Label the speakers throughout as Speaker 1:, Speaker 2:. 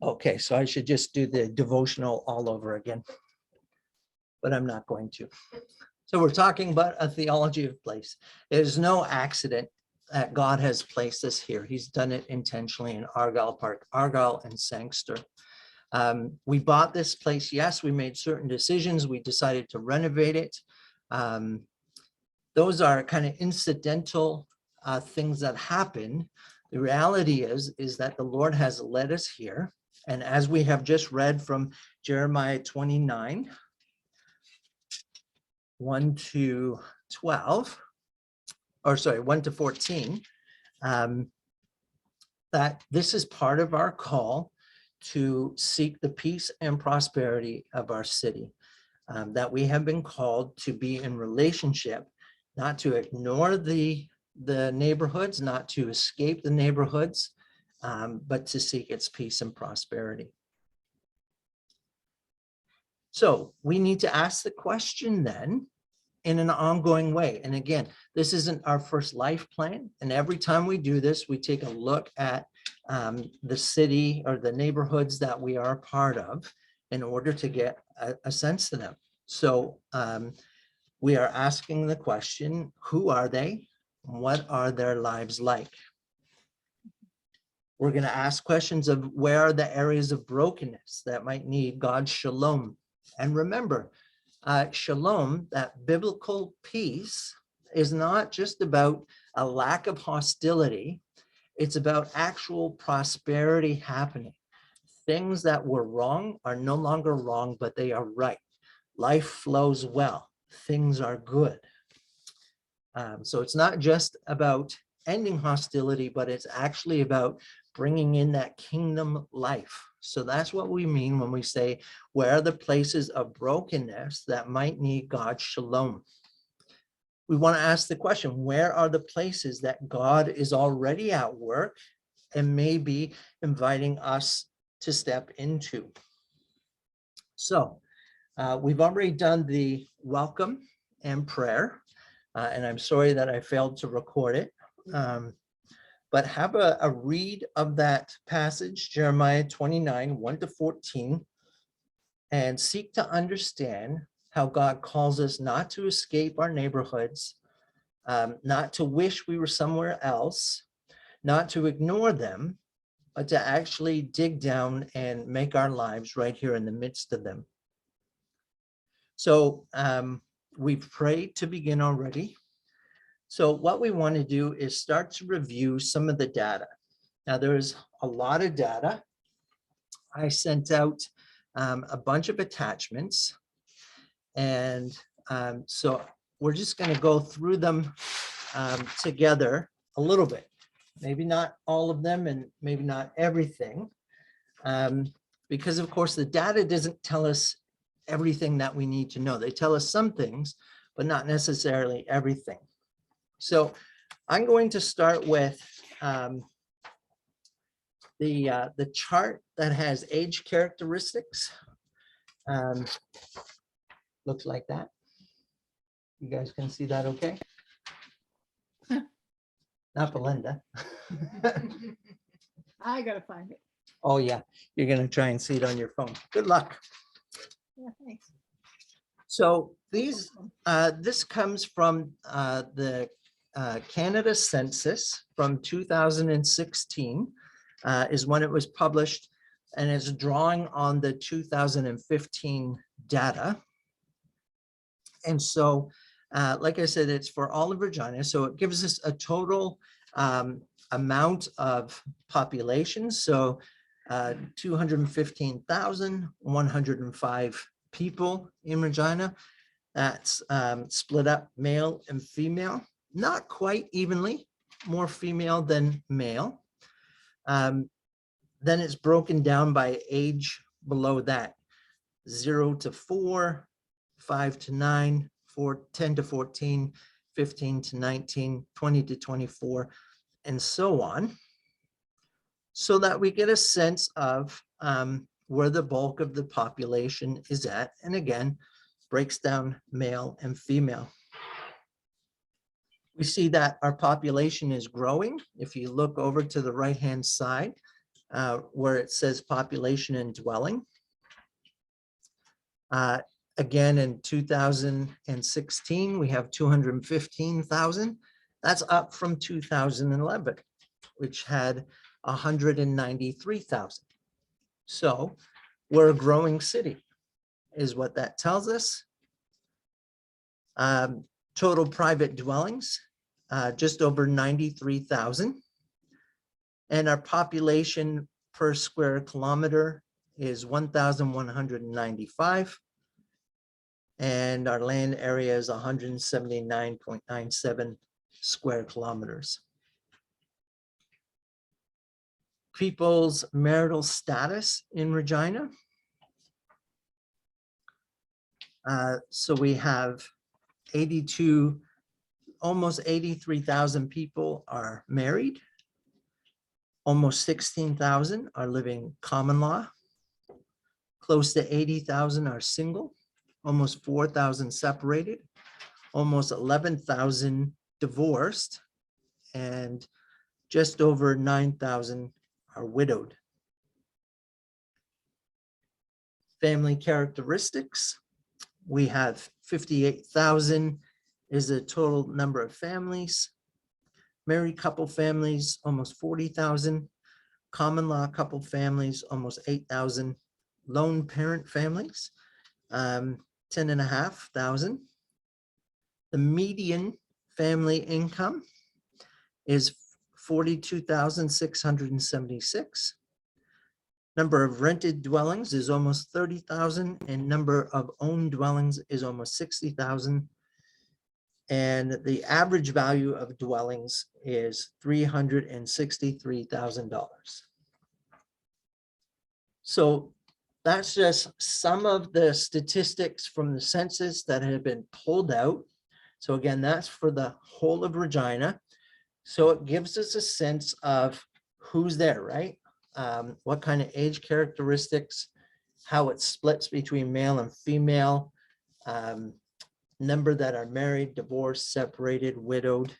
Speaker 1: Okay, so I should just do the devotional all over again, but I'm not going to. So we're talking about a theology of place. There's no accident that God has placed us here. He's done it intentionally in Argyll Park, Argyll and Sangster. We bought this place. Yes, we made certain decisions. We decided to renovate it. Those are kind of incidental things that happen. The reality is that the Lord has led us here. And as we have just read from Jeremiah 29, 1 to 12, or sorry, 1 to 14, that this is part of our call to seek the peace and prosperity of our city, that we have been called to be in relationship, not to ignore the neighborhoods, not to escape the neighborhoods, but to seek its peace and prosperity. So we need to ask the question then in an ongoing way. And again, this isn't our first life plan. And every time we do this, we take a look at the city or the neighborhoods that we are a part of in order to get a sense of them. So we are asking the question, who are they? What are their lives like? We're going to ask questions of where are the areas of brokenness that might need God's shalom. And remember, shalom, that biblical peace, is not just about a lack of hostility. It's about actual prosperity happening. Things that were wrong are no longer wrong, but they are right. Life flows well. Things are good. So it's not just about ending hostility, but it's actually about bringing in that kingdom life. So that's what we mean when we say, where are the places of brokenness that might need God's shalom? We want to ask the question, where are the places that God is already at work and may be inviting us to step into? So we've already done the welcome and prayer, and I'm sorry that I failed to record it. But have a read of that passage, Jeremiah 29, 1 to 14, and seek to understand how God calls us not to escape our neighborhoods, not to wish we were somewhere else, not to ignore them, but to actually dig down and make our lives right here in the midst of them. So we've prayed to begin already. So what we want to do is start to review some of the data. Now, there's a lot of data. I sent out a bunch of attachments. And so we're just going to go through them together a little bit. Maybe not all of them and maybe not everything. Because, of course, the data doesn't tell us everything that we need to know. They tell us some things, but not necessarily everything. So I'm going to start with the chart that has age characteristics. Looks like that. You guys can see that okay? Not Belinda.
Speaker 2: I gotta find it.
Speaker 1: Oh yeah, you're gonna try and see it on your phone. Good luck.
Speaker 2: Yeah, thanks.
Speaker 1: So these, this comes from the Canada Census from 2016 is when it was published, and it's drawing on the 2015 data. And so, like I said, it's for all of Regina. So it gives us a total amount of population. So 215,105 people in Regina. That's split up male and female, not quite evenly, more female than male. Then it's broken down by age below that, 0 to 4, 5 to 9, 10 to 14, 15 to 19, 20 to 24, and so on, so that we get a sense of where the bulk of the population is at. And again, breaks down male and female. We see that our population is growing. If you look over to the right-hand side, where it says population and dwelling. Again, in 2016, we have 215,000. That's up from 2011, which had 193,000. So we're a growing city, is what that tells us. Total private dwellings, just over 93,000. And our population per square kilometer is 1,195. And our land area is 179.97 square kilometers. People's marital status in Regina. So we have 82, almost 83,000 people are married. Almost 16,000 are living common law. Close to 80,000 are single. Almost 4,000 separated. Almost 11,000 divorced. And just over 9,000 are widowed. Family characteristics. We have 58,000 is the total number of families. Married couple families, almost 40,000. Common law couple families, almost 8,000. Lone parent families, 10,500. The median family income is 42,676. Number of rented dwellings is almost 30,000, and number of owned dwellings is almost 60,000. And the average value of dwellings is $363,000. So that's just some of the statistics from the census that have been pulled out. So again, that's for the whole of Regina. So it gives us a sense of who's there, right? What kind of age characteristics, how it splits between male and female, number that are married, divorced, separated, widowed,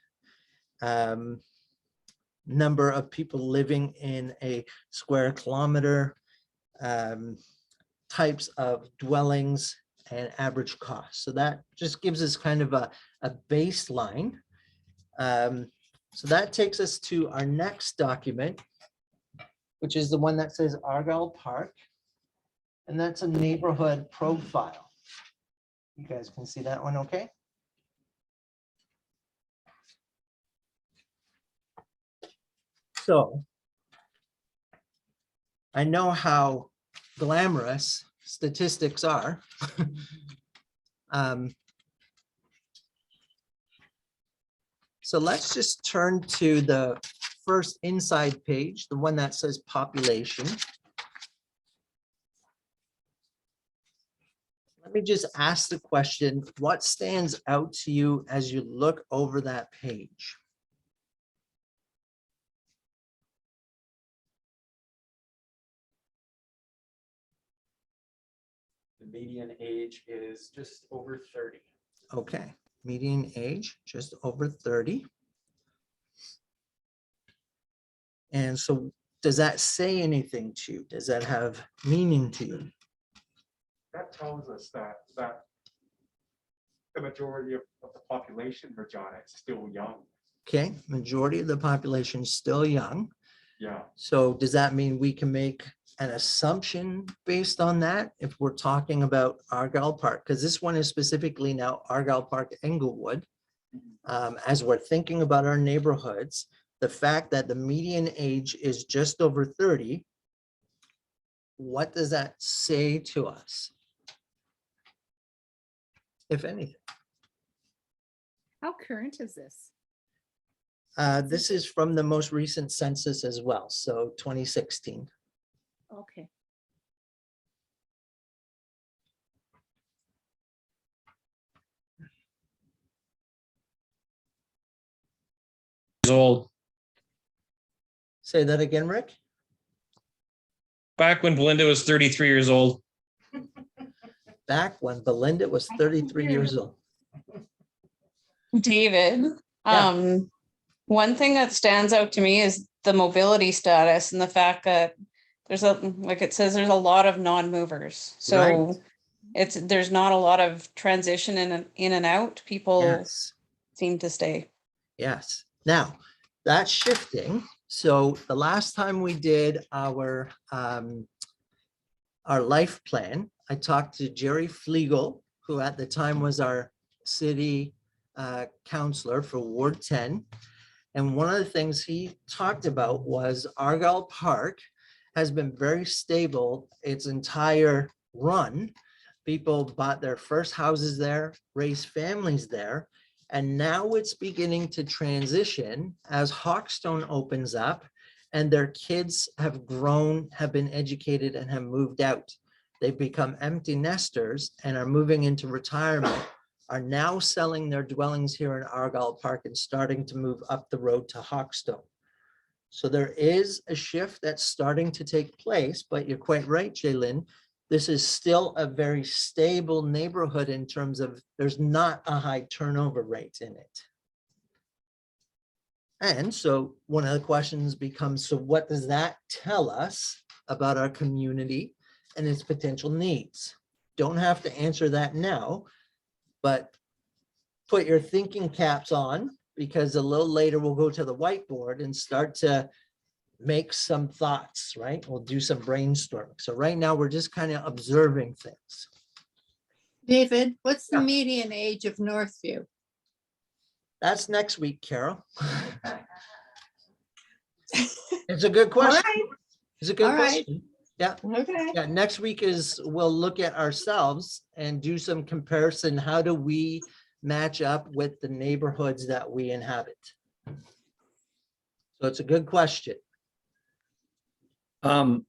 Speaker 1: number of people living in a square kilometer, types of dwellings, and average cost. So that just gives us kind of a baseline. So that takes us to our next document, which is the one that says Argyll Park. And that's a neighborhood profile. You guys can see that one okay? So I know how glamorous statistics are. So let's just turn to the first inside page, the one that says population. Let me just ask the question, what stands out to you as you look over that page?
Speaker 3: The median age is just over 30.
Speaker 1: Okay, median age, just over 30. And so does that say anything to you? Does that have meaning to you?
Speaker 3: That tells us that the majority of the population in Regina is still young.
Speaker 1: Okay, majority of the population is still young.
Speaker 3: Yeah.
Speaker 1: So does that mean we can make an assumption based on that if we're talking about Argyll Park? Because this one is specifically now Argyll Park, Englewood. As we're thinking about our neighborhoods, the fact that the median age is just over 30, what does that say to us, if anything?
Speaker 2: How current is this?
Speaker 1: This is from the most recent census as well, so 2016.
Speaker 2: Okay.
Speaker 4: Old.
Speaker 1: Say that again, Rick.
Speaker 4: Back when Belinda was 33 years old.
Speaker 1: Back when Belinda was 33 years old.
Speaker 5: David,
Speaker 1: Yeah.
Speaker 5: one thing that stands out to me is the mobility status and the fact that there's like it says, there's a lot of non-movers. So
Speaker 1: Right.
Speaker 5: there's not a lot of transition in and out. People
Speaker 1: Yes.
Speaker 5: seem to stay.
Speaker 1: Yes. Now, that's shifting. So the last time we did our life plan, I talked to Jerry Flegel, who at the time was our city councilor for Ward 10. And one of the things he talked about was Argyll Park has been very stable its entire run. People bought their first houses there, raised families there, and now it's beginning to transition as Hawkstone opens up and their kids have grown, have been educated, and have moved out. They've become empty nesters and are moving into retirement, are now selling their dwellings here in Argyll Park and starting to move up the road to Hawkstone. So there is a shift that's starting to take place, but you're quite right, Jaylyn. This is still a very stable neighborhood in terms of there's not a high turnover rate in it. And so one of the questions becomes, so what does that tell us about our community and its potential needs? Don't have to answer that now, but put your thinking caps on, because a little later we'll go to the whiteboard and start to make some thoughts, right? We'll do some brainstorming. So right now we're just kind of observing things.
Speaker 6: David, what's the
Speaker 1: Yeah.
Speaker 6: median age of Northview?
Speaker 1: That's next week, Carol. It's a good question. It's a good
Speaker 6: All right.
Speaker 1: question. Yeah.
Speaker 6: Okay.
Speaker 1: Yeah, next week we'll look at ourselves and do some comparison. How do we match up with the neighborhoods that we inhabit? So it's a good question.
Speaker 7: I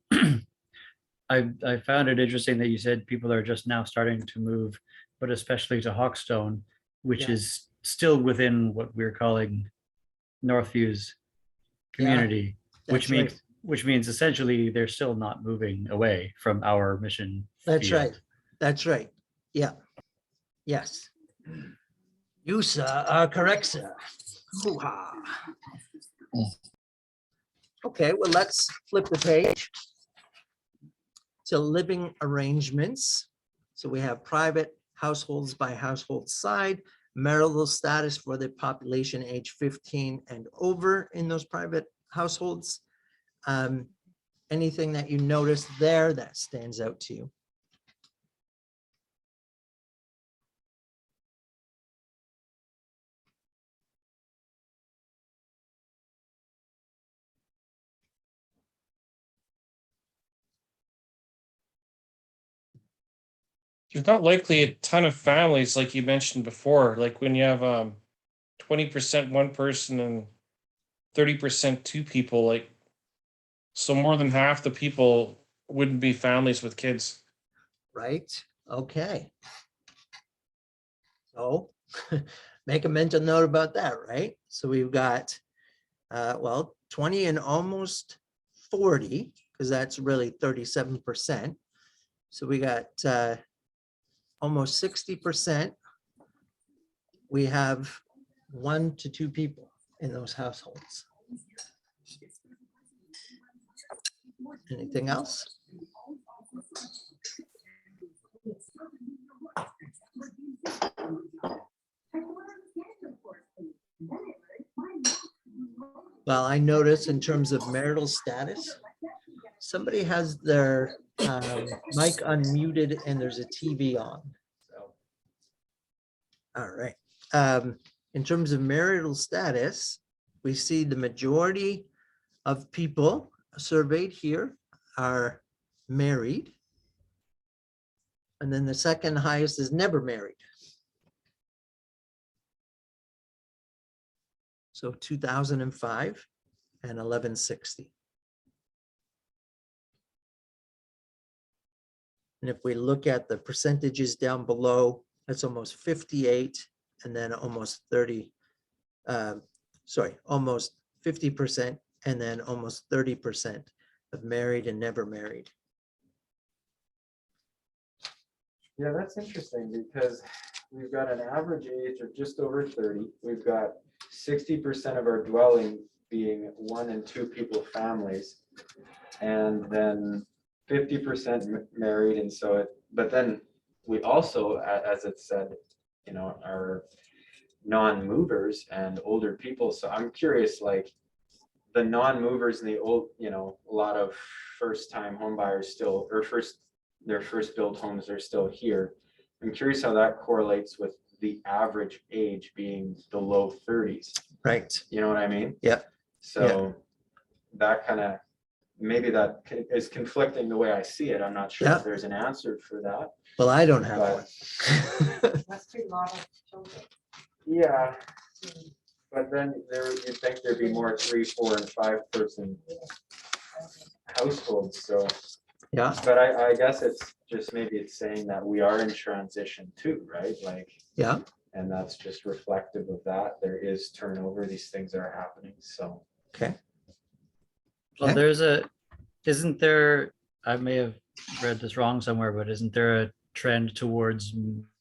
Speaker 7: found it interesting that you said people are just now starting to move, but especially to Hawkstone, which
Speaker 1: Yeah.
Speaker 7: is still within what we're calling Northview's community,
Speaker 1: That's
Speaker 7: which means essentially they're still not moving away from our mission.
Speaker 1: That's
Speaker 7: field.
Speaker 1: right. That's right. Yeah. Yes. You, sir, are correct, sir. Hoo-ha. Okay, well, let's flip the page to living arrangements. So we have private households by household side, marital status for the population age 15 and over in those private households. Anything that you notice there that stands out to you?
Speaker 4: There's not likely a ton of families like you mentioned before, like when you have 20% one person and 30% two people, like, so more than half the people wouldn't be families with kids.
Speaker 1: Right? Okay. So make a mental note about that, right? So we've got, well, 20 and almost 40, because that's really 37%. So we got almost 60%. We have 1 to 2 people in those households. Anything else? Well, I notice in terms of marital status, somebody has their mic unmuted and there's a TV on. So, all right. In terms of marital status, we see the majority of people surveyed here are married. And then the second highest is never married. So 2005 and 1160. And if we look at the percentages down below, that's almost 58 and then almost 30, almost 50% and then almost 30% of married and never married.
Speaker 8: Yeah, that's interesting because we've got an average age of just over 30. We've got 60% of our dwelling being 1 and 2 people families, and then 50% married, and so it, but then we also, as it said, you know, are non-movers and older people. So I'm curious, like the non-movers and the old, you know, a lot of first-time home buyers still, or their first built homes are still here. I'm curious how that correlates with the average age being the low 30s.
Speaker 1: Right.
Speaker 8: You know what I mean?
Speaker 1: Yeah.
Speaker 8: So that kind of, maybe that is conflicting the way I see it. I'm not sure
Speaker 1: Yeah.
Speaker 8: if there's an answer for that.
Speaker 1: Well, I don't have
Speaker 8: But-
Speaker 1: one.
Speaker 6: Must be a lot of children.
Speaker 8: Yeah, but then you'd think there'd be more 3, 4, and 5 person households, so.
Speaker 1: Yeah,
Speaker 8: But I guess it's just, maybe it's saying that we are in transition too, right? Like,
Speaker 1: yeah,
Speaker 8: and that's just reflective of that. There is turnover, these things are happening, so.
Speaker 1: okay.
Speaker 7: Well,
Speaker 1: Okay.
Speaker 7: isn't there, I may have read this wrong somewhere, but isn't there a trend towards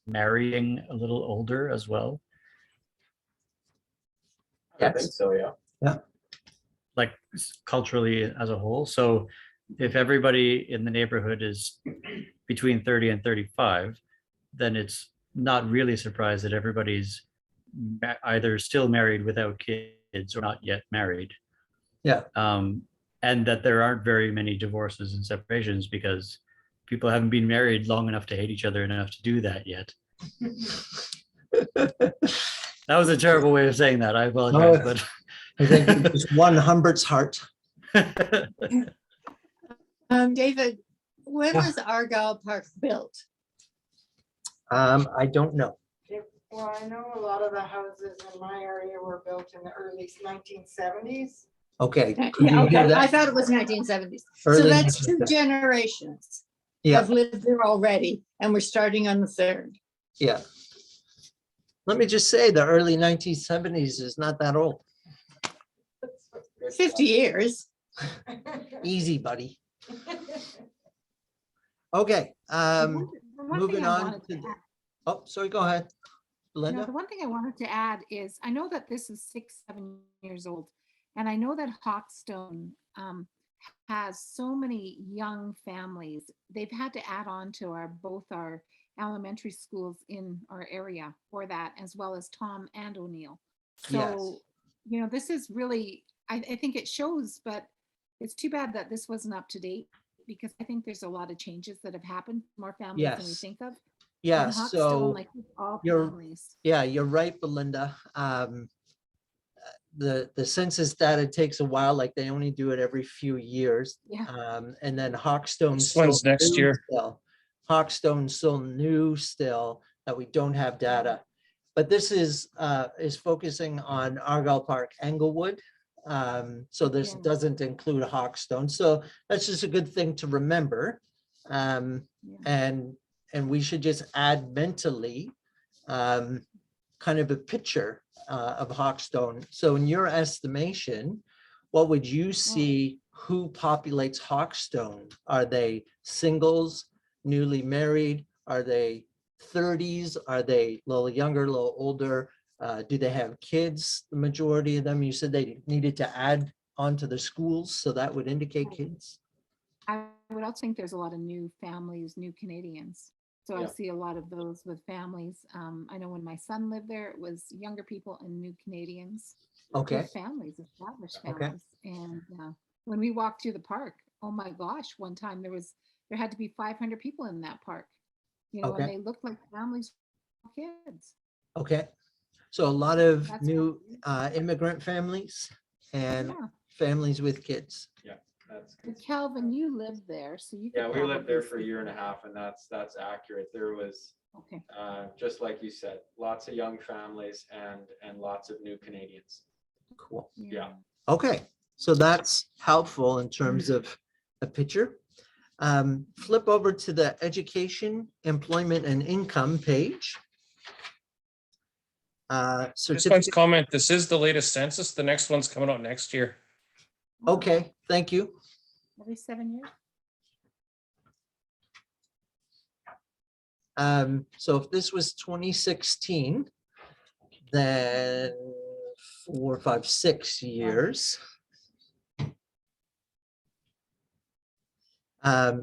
Speaker 7: marrying a little older as well?
Speaker 8: I think
Speaker 1: Yes.
Speaker 8: so, yeah.
Speaker 7: Like culturally as a whole. So if everybody in the neighborhood is between 30 and 35, then it's not really surprised that everybody's either still married without kids or not yet married.
Speaker 1: Yeah.
Speaker 7: And that there aren't very many divorces and separations because people haven't been married long enough to hate each other enough to do that yet. That was a terrible way of saying that. I apologize,
Speaker 1: No, I think it just won Humbert's heart.
Speaker 7: but
Speaker 6: David, when
Speaker 1: Yeah.
Speaker 6: was Argyll Park built?
Speaker 1: I don't know.
Speaker 9: Well, I know a lot of the houses in my area were built in the early 1970s.
Speaker 1: Okay. could
Speaker 6: Yeah,
Speaker 1: you hear
Speaker 6: okay, I
Speaker 1: that?
Speaker 6: thought it was 1970s. So
Speaker 1: Early
Speaker 6: that's 2
Speaker 1: 1970s.
Speaker 6: generations
Speaker 1: Yeah,
Speaker 6: have lived there already, and we're starting on the 3rd.
Speaker 1: yeah. Let me just say the early 1970s is not that old.
Speaker 6: 50 years.
Speaker 1: Easy, buddy. Okay,
Speaker 2: The one thing
Speaker 1: moving
Speaker 2: I
Speaker 1: on
Speaker 2: wanted
Speaker 1: to
Speaker 2: add-
Speaker 1: the, oh, sorry, go ahead.
Speaker 2: No,
Speaker 1: Belinda?
Speaker 2: the one thing I wanted to add is, I know that this is 6, 7 years old. And I know that Hawkstone has so many young families. They've had to add on to both our elementary schools in our area for that, as well as Tom and O'Neill.
Speaker 1: Yes.
Speaker 2: So, you know, this is really, I think it shows, but it's too bad that this wasn't up to date, because I think there's a lot of changes that have happened, more families than we
Speaker 1: Yes.
Speaker 2: think of.
Speaker 1: Yeah,
Speaker 2: And Hawkstone,
Speaker 1: so
Speaker 2: like, it's all
Speaker 1: you're-
Speaker 2: families.
Speaker 1: yeah, you're right, Belinda. The census data takes a while, like they only do it every few years.
Speaker 2: Yeah.
Speaker 1: And then Hawkstone's
Speaker 4: This one's
Speaker 1: still
Speaker 4: next
Speaker 1: new
Speaker 4: year.
Speaker 1: still. Hawkstone's still new still, that we don't have data. But this is focusing on Argyll Park, Englewood. So this
Speaker 2: Yeah.
Speaker 1: doesn't include Hawkstone. So that's just a good thing to remember.
Speaker 2: Yeah.
Speaker 1: And we should just add mentally kind of a picture of Hawkstone. So in your estimation, what would you see who populates Hawkstone? Are they singles, newly married? Are they 30s? Are they a little younger, a little older? Do they have kids? The majority of them, you said they needed to add onto the schools, so that would indicate kids.
Speaker 2: I would also think there's a lot of new families, new Canadians. So I
Speaker 8: Yeah.
Speaker 2: see a lot of those with families. I know when my son lived there, it was younger people and new Canadians.
Speaker 1: Okay,
Speaker 2: With families, established
Speaker 1: Okay.
Speaker 2: families. And when we walked through the park, oh my gosh, one time there had to be 500 people in that park. You know,
Speaker 1: Okay.
Speaker 2: and they looked like families with kids.
Speaker 1: okay. So a lot of
Speaker 2: That's
Speaker 1: new immigrant families and
Speaker 2: Yeah.
Speaker 1: families with kids.
Speaker 8: That's
Speaker 2: And
Speaker 8: good.
Speaker 2: Kelvin, you lived there, so you could
Speaker 8: Yeah, we lived there
Speaker 2: probably
Speaker 8: for a
Speaker 2: speak
Speaker 8: year
Speaker 2: to
Speaker 8: and a
Speaker 2: that.
Speaker 8: half, and that's accurate. There was,
Speaker 2: Okay.
Speaker 8: just like you said, lots of young families and lots of new Canadians.
Speaker 1: Cool.
Speaker 8: Yeah.
Speaker 1: Okay, so that's helpful in terms of a picture. Flip over to the education, employment and income page.
Speaker 4: This one's
Speaker 1: Certificate,
Speaker 4: comment, this is the latest census. The next one's coming out next year.
Speaker 1: okay, thank you.
Speaker 2: Every 7 years?
Speaker 1: So if this was 2016, then 4, 5, 6 years.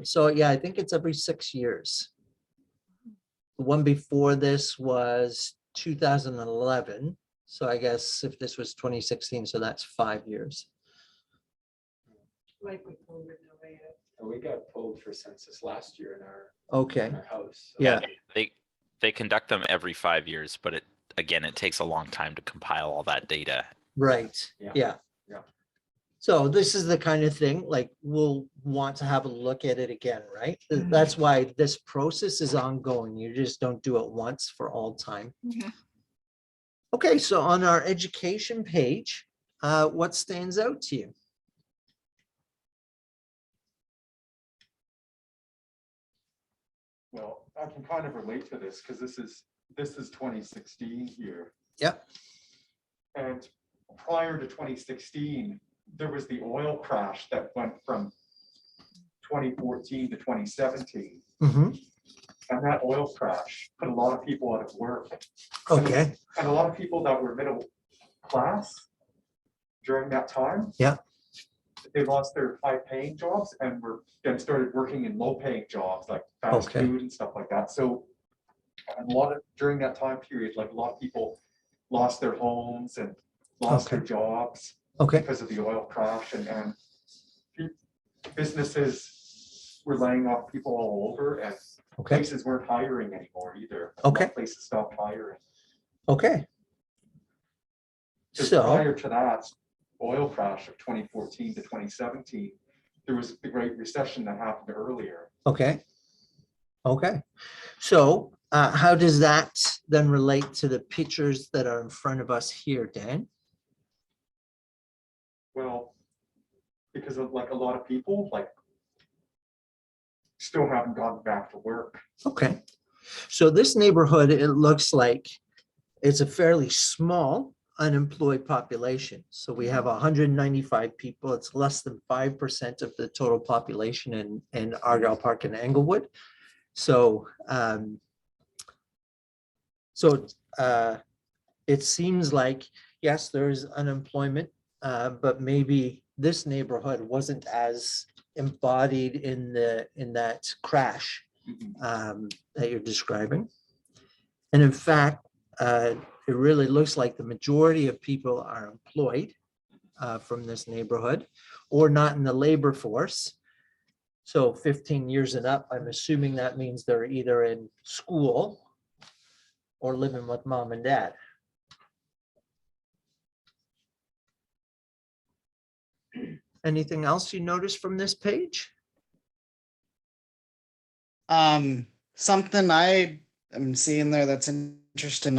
Speaker 1: So yeah, I think it's every 6 years. The one before this was 2011. So I guess if this was 2016, so that's 5 years.
Speaker 9: Like we pulled it away.
Speaker 8: And we got pulled for census last year in our,
Speaker 1: Okay.
Speaker 8: in our house. so-
Speaker 1: Yeah.
Speaker 10: They conduct them every 5 years, but it takes a long time to compile all that data.
Speaker 1: Right.
Speaker 8: Yeah.
Speaker 1: Yeah.
Speaker 8: Yeah.
Speaker 1: So this is the kind of thing, like, we'll want to have a look at it again, right? That's why this process is ongoing. You just don't do it once for all time.
Speaker 2: Okay.
Speaker 1: Okay, so on our education page, what stands out to you?
Speaker 3: Well, I can kind of relate to this because this is 2016 here.
Speaker 1: Yep.
Speaker 3: And prior to 2016, there was the oil crash that went from 2014 to 2017.
Speaker 1: Mhm.
Speaker 3: And that oil crash put a lot of people out of work.
Speaker 1: Okay,
Speaker 3: And a lot of people that were middle class during that time.
Speaker 1: Yeah.
Speaker 3: They lost their high-paying jobs and then started working in low-paying jobs like fast
Speaker 1: Okay.
Speaker 3: food and stuff like that. So during that time period, like a lot of people lost their homes and lost their
Speaker 1: Okay.
Speaker 3: jobs
Speaker 1: okay,
Speaker 3: because of the oil crash, and businesses were laying off people all over, and
Speaker 1: okay,
Speaker 3: places weren't hiring anymore either.
Speaker 1: Okay.
Speaker 3: Places stopped hiring.
Speaker 1: okay.
Speaker 3: 'Cause
Speaker 1: So,
Speaker 3: prior to that oil crash of 2014 to 2017, there was the Great Recession that happened earlier.
Speaker 1: okay. Okay, so how does that then relate to the pictures that are in front of us here, Dan?
Speaker 3: Well, because of like a lot of people like still haven't gotten back to work.
Speaker 1: Okay, so this neighborhood, it looks like it's a fairly small unemployed population. So we have 195 people. It's less than 5% of the total population in Argyll Park and Englewood. So, it seems like, yes, there is unemployment, but maybe this neighborhood wasn't as embodied in that crash that you're describing. And in fact, it really looks like the majority of people are employed from this neighborhood or not in the labor force. So 15 years and up, I'm assuming that means they're either in school or living with mom and dad. Anything else you notice from this page?
Speaker 11: Something I am seeing there that's interesting.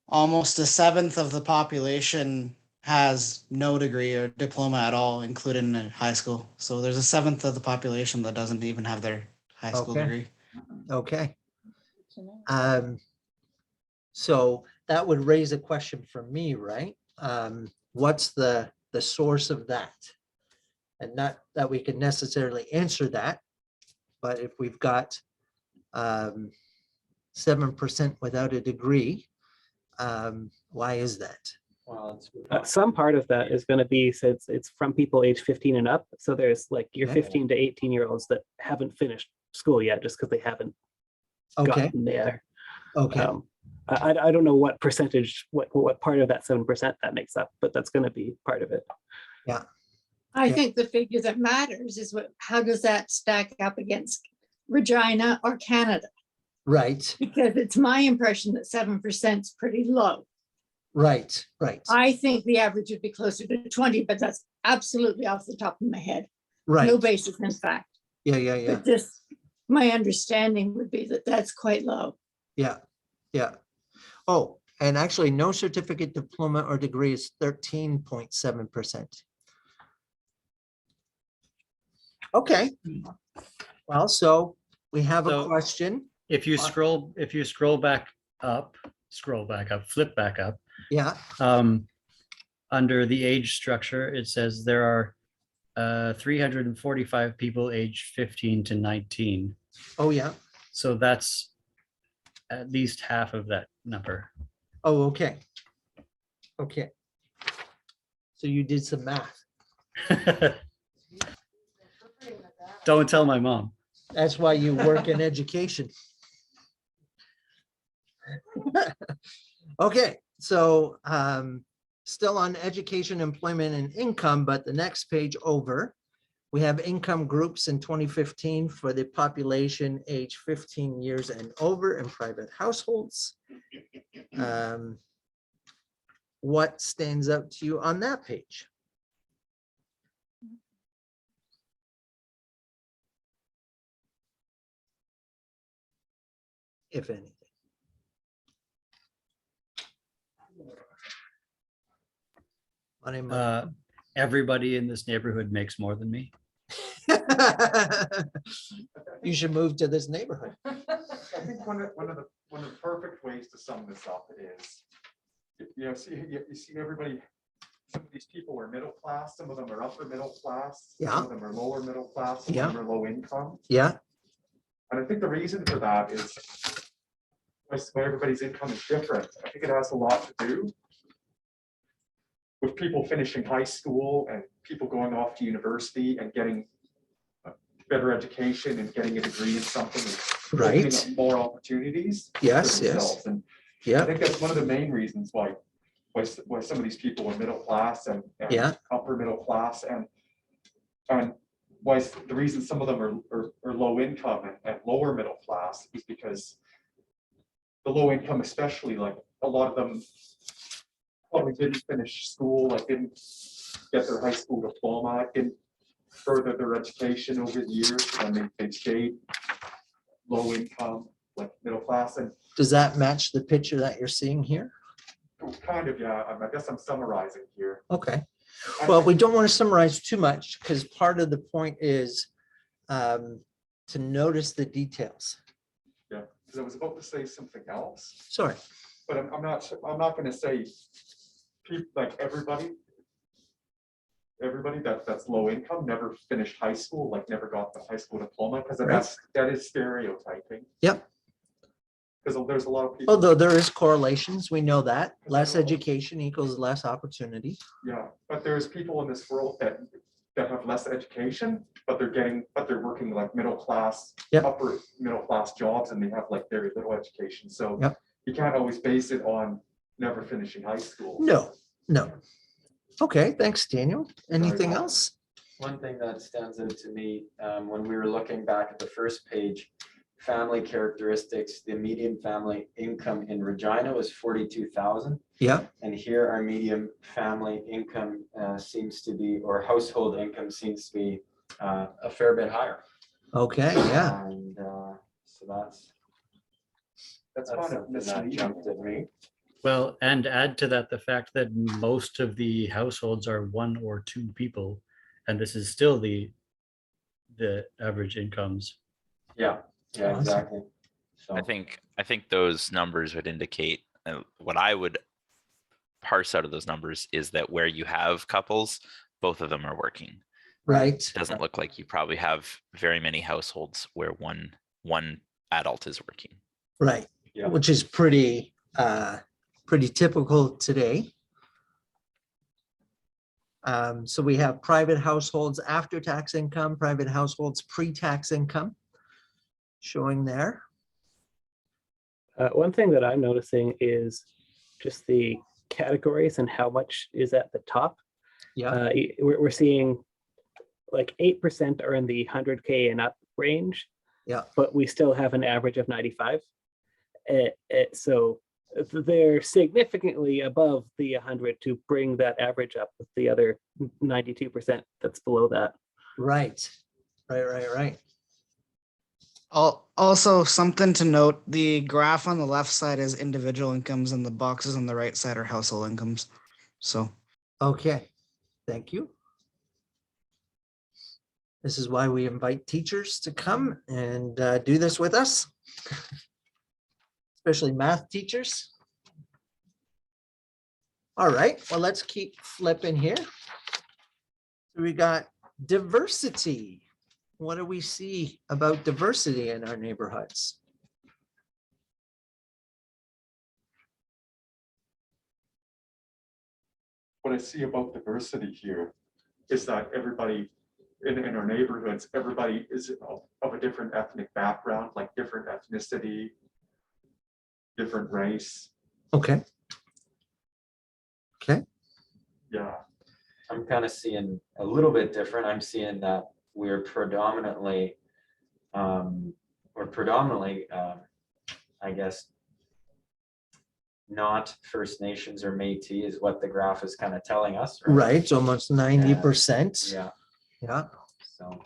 Speaker 11: Almost a seventh of the population has no degree or diploma at all, including in high school. So there's a seventh of the population that doesn't even have their high school
Speaker 1: Okay.
Speaker 11: degree.
Speaker 1: Okay. So that would raise a question for me, right? What's the source of that? And not that we can necessarily answer that, but if we've got 7% without a degree, why is that?
Speaker 8: Well,
Speaker 12: Some part of that is going to be, since it's from people age 15 and up. So there's like your
Speaker 1: Okay.
Speaker 12: 15 to 18-year-olds that haven't finished school yet just because they haven't
Speaker 1: Okay,
Speaker 12: gotten there.
Speaker 1: okay,
Speaker 12: I don't know what percentage, what part of that 7% that makes up, but that's going to be part of it.
Speaker 6: I
Speaker 1: Yeah.
Speaker 6: think the figure that matters is how does that stack up against Regina or Canada?
Speaker 1: right,
Speaker 6: Because it's my impression that 7% is pretty low.
Speaker 1: right, right,
Speaker 6: I think the average would be closer to 20, but that's absolutely off the top of my head. No
Speaker 1: right.
Speaker 6: basis in fact.
Speaker 1: Yeah, yeah, yeah,
Speaker 6: But just my understanding would be that that's quite low.
Speaker 1: yeah, yeah. Oh, and actually, no certificate, diploma, or degree is 13.7%. Okay. Well, so we have a
Speaker 7: So-
Speaker 1: question.
Speaker 7: If you scroll back up, flip back up,
Speaker 1: Yeah,
Speaker 7: under the age structure, it says there are 345 people aged 15 to 19.
Speaker 1: oh, yeah.
Speaker 7: So that's at least half of that number.
Speaker 1: Oh, okay. Okay, So you did some math.
Speaker 7: Don't tell my mom.
Speaker 1: That's why you work in education. Okay, so still on education, employment, and income, but the next page over, we have income groups in 2015 for the population age 15 years and over in private households. What stands out to you on that page? If anything.
Speaker 7: Everybody in this neighborhood makes more than me.
Speaker 1: You should move to this neighborhood.
Speaker 3: I think one of the perfect ways to sum this up is, you see everybody, some of these people are middle class, some of them are upper middle class,
Speaker 1: Yeah.
Speaker 3: some of them are lower middle class, some of them are low income.
Speaker 1: Yeah,
Speaker 3: And I think the reason for that is why everybody's income is different. I think it has a lot to do with people finishing high school and people going off to university and getting a better education and getting a degree in something. And opening
Speaker 1: right.
Speaker 3: up more opportunities.
Speaker 1: Yes,
Speaker 3: for
Speaker 1: yes.
Speaker 3: themselves. And I
Speaker 1: Yeah,
Speaker 3: think that's one of the main reasons why some of these people are middle class and
Speaker 1: Yeah.
Speaker 3: upper middle class and why the reason some of them are low income and lower middle class is because the low income, especially, like a lot of them probably didn't finish school, like didn't get their high school diploma, didn't further their education over the years, and they stayed low income, like middle class. And
Speaker 1: does that match the picture that you're seeing here?
Speaker 3: kind of, yeah, I guess I'm summarizing here.
Speaker 1: Okay, well, we don't want to summarize too much because part of the point is to notice the details.
Speaker 3: Yeah, because I was about to say something else,
Speaker 1: Sorry.
Speaker 3: but I'm not going to say like everybody that's low income never finished high school, like never got the high school diploma, because that is stereotyping.
Speaker 1: Yep.
Speaker 3: Because there's a lot of people.
Speaker 1: Although there is correlations, we know that less education equals less opportunity.
Speaker 3: Yeah, but there's people in this world that have less education, but they're working like middle class,
Speaker 1: Yep.
Speaker 3: upper middle class jobs, and they have like very little education. So
Speaker 1: Yep.
Speaker 3: you can't always base it on never finishing high school.
Speaker 1: No. Okay, thanks, Daniel. Anything
Speaker 8: welcome.
Speaker 1: else?
Speaker 8: One thing that stands out to me, when we were looking back at the first page, family characteristics, the median family income in Regina was 42,000.
Speaker 1: Yeah,
Speaker 8: And here our median family income seems to be, or household income seems to be a fair bit higher.
Speaker 1: okay, yeah.
Speaker 8: And so that's
Speaker 3: kind of
Speaker 8: something that
Speaker 3: misleading.
Speaker 8: jumped at me.
Speaker 7: Well, and add to that the fact that most of the households are 1 or 2 people, and this is still the average incomes.
Speaker 8: Yeah,
Speaker 1: Awesome.
Speaker 8: exactly. So
Speaker 10: I think those numbers would indicate what I would parse out of those numbers is that where you have couples, both of them are working.
Speaker 1: Right.
Speaker 10: It doesn't look like you probably have very many households where one adult is working.
Speaker 1: Right.
Speaker 8: Yeah.
Speaker 1: Which is pretty typical today. So we have private households after tax income, private households pre-tax income showing there.
Speaker 12: One thing that I'm noticing is just the categories and how much is at the top.
Speaker 1: Yeah.
Speaker 12: We're seeing like 8% are in the 100K and up range.
Speaker 1: Yeah.
Speaker 12: But we still have an average of 95. So they're significantly above the 100 to bring that average up with the other 92% that's below that.
Speaker 1: Right.
Speaker 11: Also, something to note, the graph on the left side is individual incomes and the boxes on the right side are household incomes. So,
Speaker 1: Okay, thank you. This is why we invite teachers to come and do this with us, especially math teachers. All right, well, let's keep flipping here. So we got diversity. What do we see about diversity in our neighborhoods?
Speaker 3: what I see about diversity here is that everybody in our neighborhoods, everybody is of a different ethnic background, like different ethnicity, different race.
Speaker 1: Okay. Okay.
Speaker 3: Yeah.
Speaker 8: I'm kind of seeing a little bit different. I'm seeing that we're predominantly, I guess, not First Nations or Métis is what the graph is kind of telling us.
Speaker 1: Right, almost 90%.
Speaker 8: Yeah.
Speaker 1: Yeah,
Speaker 8: So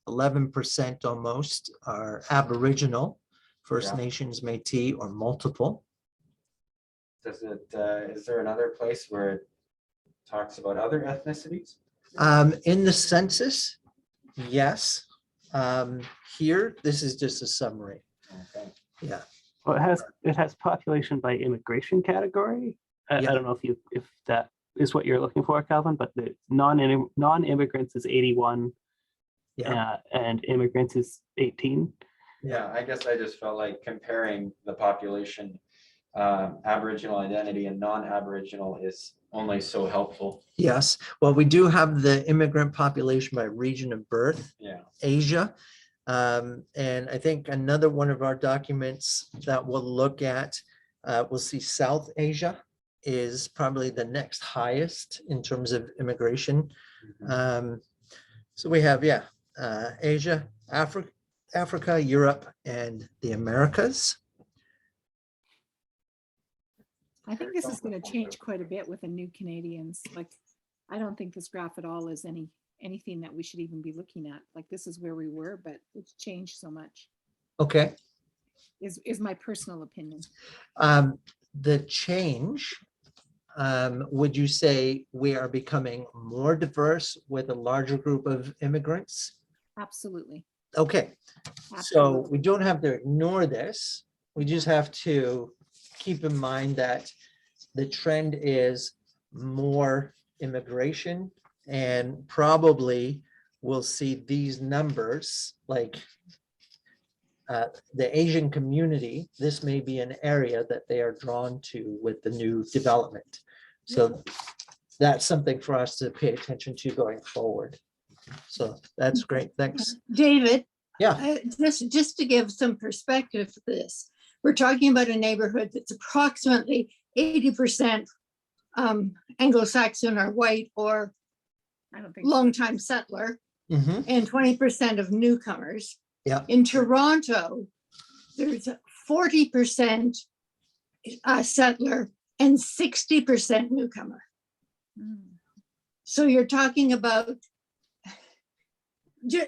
Speaker 1: 11% almost are Aboriginal, First
Speaker 8: Yeah.
Speaker 1: Nations, Métis, or multiple.
Speaker 8: does it? Is there another place where it talks about other ethnicities?
Speaker 1: In the census, yes. Here, this is just a summary.
Speaker 8: Okay.
Speaker 1: Yeah.
Speaker 12: Well, it has population by immigration category. I
Speaker 1: Yeah.
Speaker 12: don't know if that is what you're looking for, Calvin, but the non-immigrants is 81,
Speaker 1: Yeah.
Speaker 12: and immigrants is 18.
Speaker 8: Yeah, I guess I just felt like comparing the population, Aboriginal identity and non-Aboriginal is only so helpful.
Speaker 1: Yes. Well, we do have the immigrant population by region of birth,
Speaker 8: Yeah.
Speaker 1: Asia. And I think another one of our documents that we'll look at, we'll see South Asia is probably the next highest in terms of immigration. So we have, Asia, Africa, Europe, and the Americas.
Speaker 2: I think this is going to change quite a bit with the new Canadians. Like, I don't think this graph at all is anything that we should even be looking at. Like, this is where we were, but it's changed so much,
Speaker 1: Okay.
Speaker 2: is my personal opinion.
Speaker 1: The change, would you say we are becoming more diverse with a larger group of immigrants?
Speaker 2: Absolutely.
Speaker 1: Okay, so
Speaker 2: Absolutely.
Speaker 1: we don't have to ignore this. We just have to keep in mind that the trend is more immigration, and probably we'll see these numbers like the Asian community. This may be an area that they are drawn to with the new development. So that's something for us to pay attention to going forward. So that's great. Thanks.
Speaker 6: David,
Speaker 1: Yeah.
Speaker 6: just to give some perspective to this, we're talking about a neighborhood that's approximately 80% Anglo-Saxon or white or
Speaker 2: I don't think so.
Speaker 6: longtime settler,
Speaker 1: Mhm.
Speaker 6: and 20% of newcomers.
Speaker 1: Yeah.
Speaker 6: In Toronto, there's 40% settler and 60% newcomer.
Speaker 2: Mm.
Speaker 6: So you're talking about,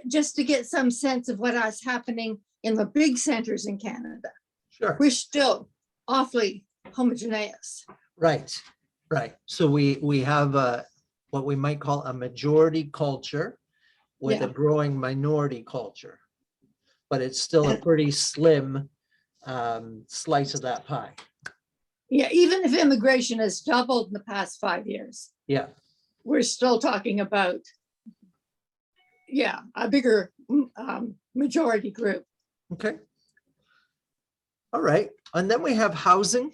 Speaker 6: just to get some sense of what is happening in the big centers in Canada,
Speaker 1: Sure.
Speaker 6: we're still awfully homogeneous.
Speaker 1: Right. Right. So we have what we might call a majority culture with a
Speaker 6: Yeah.
Speaker 1: growing minority culture, but it's still a pretty slim slice of that pie.
Speaker 6: Yeah, even if immigration has doubled in the past 5 years,
Speaker 1: Yeah.
Speaker 6: we're still talking about, a bigger majority group.
Speaker 1: Okay. All right. And then we have housing.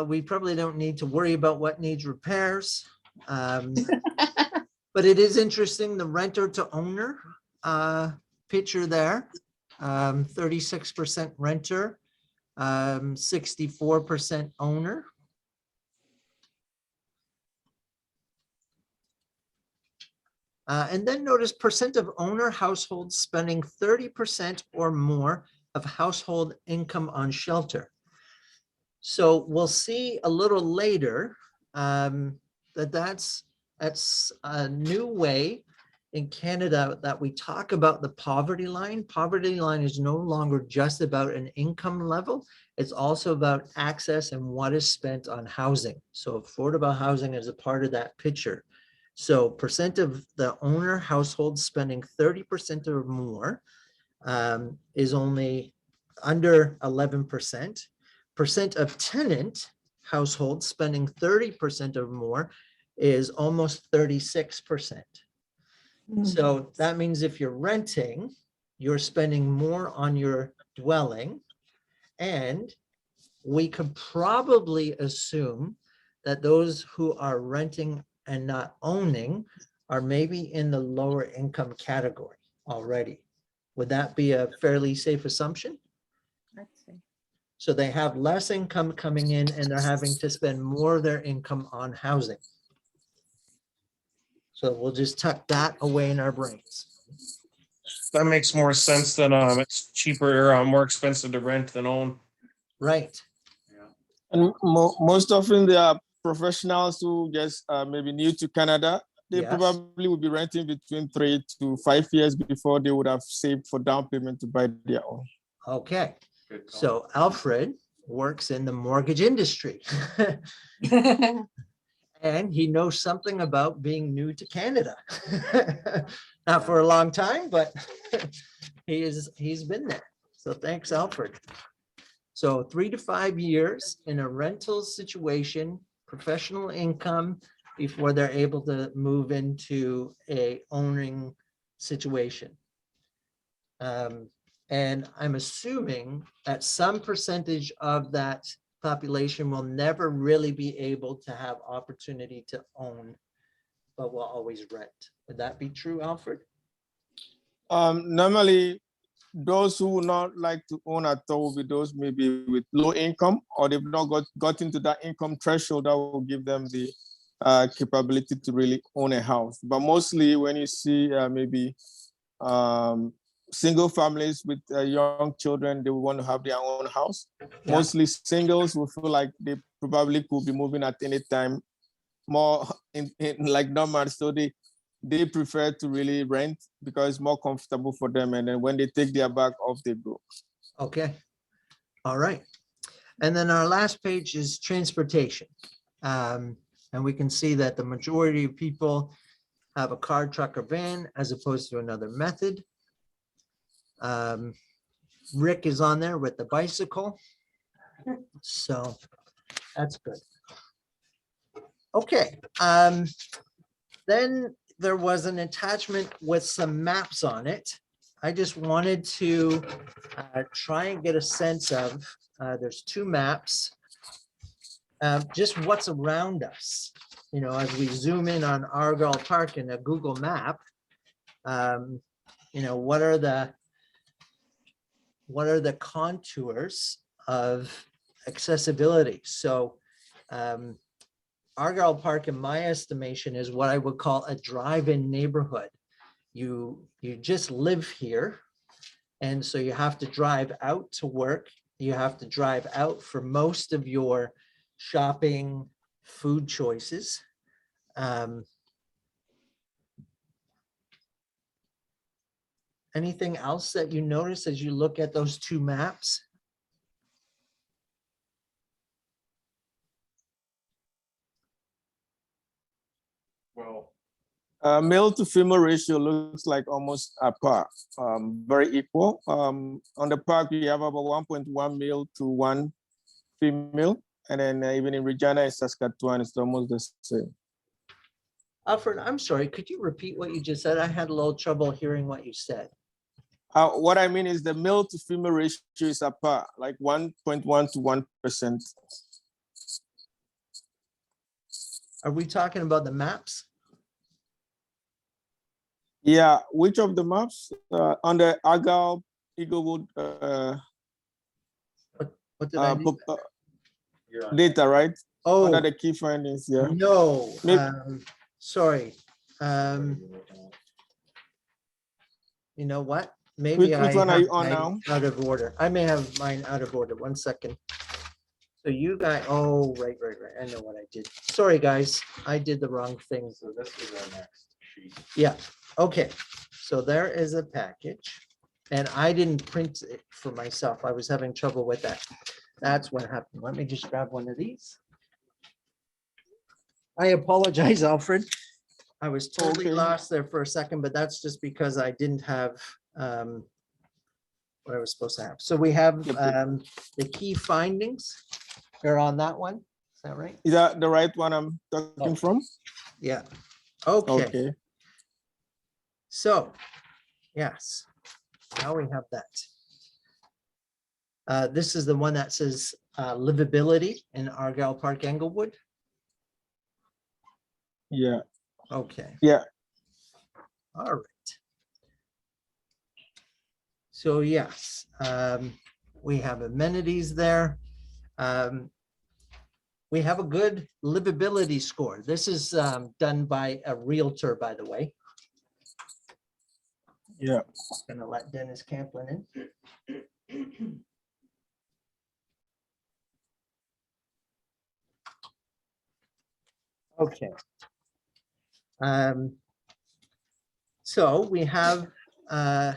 Speaker 1: We probably don't need to worry about what needs repairs. But it is interesting, the renter to owner picture there, 36% renter, 64% owner. And then notice percent of owner households spending 30% or more of household income on shelter. So we'll see a little later that's a new way in Canada that we talk about the poverty line. Poverty line is no longer just about an income level. It's also about access and what is spent on housing. So affordable housing is a part of that picture. So percent of the owner household spending 30% or more is only under 11%. Percent of tenant households spending 30% or more is almost 36%. So that means if you're renting, you're spending more on your dwelling, and we could probably assume that those who are renting and not owning are maybe in the lower income category already. Would that be a fairly safe assumption?
Speaker 2: Let's see.
Speaker 1: So they have less income coming in and they're having to spend more of their income on housing. So we'll just tuck that away in our brains.
Speaker 4: That makes more sense than it's cheaper or more expensive to rent than own.
Speaker 1: Right.
Speaker 13: And most often they are professionals who just maybe new to Canada. They
Speaker 1: Yes.
Speaker 13: probably will be renting between 3 to 5 years before they would have saved for down payment to buy their own.
Speaker 1: Okay. So Alfred works in the mortgage industry. And he knows something about being new to Canada. Not for a long time, but he's been there. So thanks, Alfred. So 3 to 5 years in a rental situation, professional income, before they're able to move into a owning situation. And I'm assuming that some percentage of that population will never really be able to have opportunity to own, but will always rent. Would that be true, Alfred?
Speaker 13: Normally, those who would not like to own at all will be those maybe with low income, or they've not got into that income threshold that will give them the capability to really own a house. But mostly when you see maybe single families with young children, they will want to have their own house.
Speaker 1: Yeah.
Speaker 13: Mostly singles will feel like they probably could be moving at any time, more in like normal. So they prefer to really rent because it's more comfortable for them. And then when they take their bag off, they go.
Speaker 1: Okay. All right. And then our last page is transportation. And we can see that the majority of people have a car, truck, or van as opposed to another method. Rick is on there with the bicycle. So that's good. Okay. Then there was an attachment with some maps on it. I just wanted to try and get a sense of, there's 2 maps, just what's around us. You know, as we zoom in on Argyll Park in a Google map, you know, what are the contours of accessibility? So Argyll Park, in my estimation, is what I would call a drive-in neighborhood. You just live here, and so you have to drive out to work. You have to drive out for most of your shopping, food choices. Anything else that you notice as you look at those 2 maps?
Speaker 3: Well,
Speaker 13: Male to female ratio looks like almost a par, very equal. On the park, we have about 1.1 male to 1 female. And then even in Regina and Saskatchewan, it's almost the same.
Speaker 1: Alfred, I'm sorry, could you repeat what you just said? I had a little trouble hearing what you said.
Speaker 13: What I mean is the male to female ratio is a par, like 1.1 to 1%.
Speaker 1: Are we talking about the maps?
Speaker 13: Yeah, which of the maps? On the Argyll, Eaglewood
Speaker 1: What did I do?
Speaker 13: Data, right?
Speaker 1: Oh,
Speaker 13: Under the key findings, yeah.
Speaker 1: no,
Speaker 13: Maybe-
Speaker 1: sorry. You know what? Maybe
Speaker 13: Which one are you
Speaker 1: have
Speaker 13: on
Speaker 1: mine
Speaker 13: now?
Speaker 1: out of order. I may have mine out of order. 1 second. So you guys, oh, right. I know what I did. Sorry, guys. I did the wrong thing.
Speaker 8: So this is our next sheet.
Speaker 1: Yeah, okay. So there is a package and I didn't print it for myself. I was having trouble with that. That's what happened. Let me just grab one of these. I apologize, Alfred. I was totally
Speaker 13: Okay.
Speaker 1: lost there for a second, but that's just because I didn't have what I was supposed to have. So we have the key findings. They're on that one. Is that right?
Speaker 13: Is that the right one I'm talking from?
Speaker 1: Yeah. Okay.
Speaker 13: Okay.
Speaker 1: So, yes, now we have that. This is the one that says livability in Argyll Park, Englewood?
Speaker 13: Yeah,
Speaker 1: Okay,
Speaker 13: yeah.
Speaker 1: all right. So yes, we have amenities there. We have a good livability score. This is done by a realtor, by the way.
Speaker 13: Yeah.
Speaker 1: Gonna let Dennis Camplin in. Okay. So we have a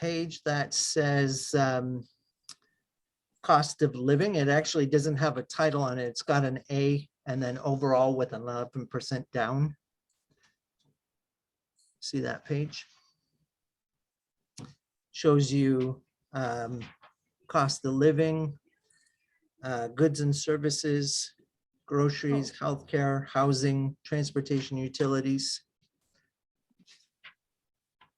Speaker 1: page that says cost of living. It actually doesn't have a title on it. It's got an A and then overall with 11% down. See that page? Shows you cost of living, goods and services, groceries, healthcare, housing, transportation, utilities.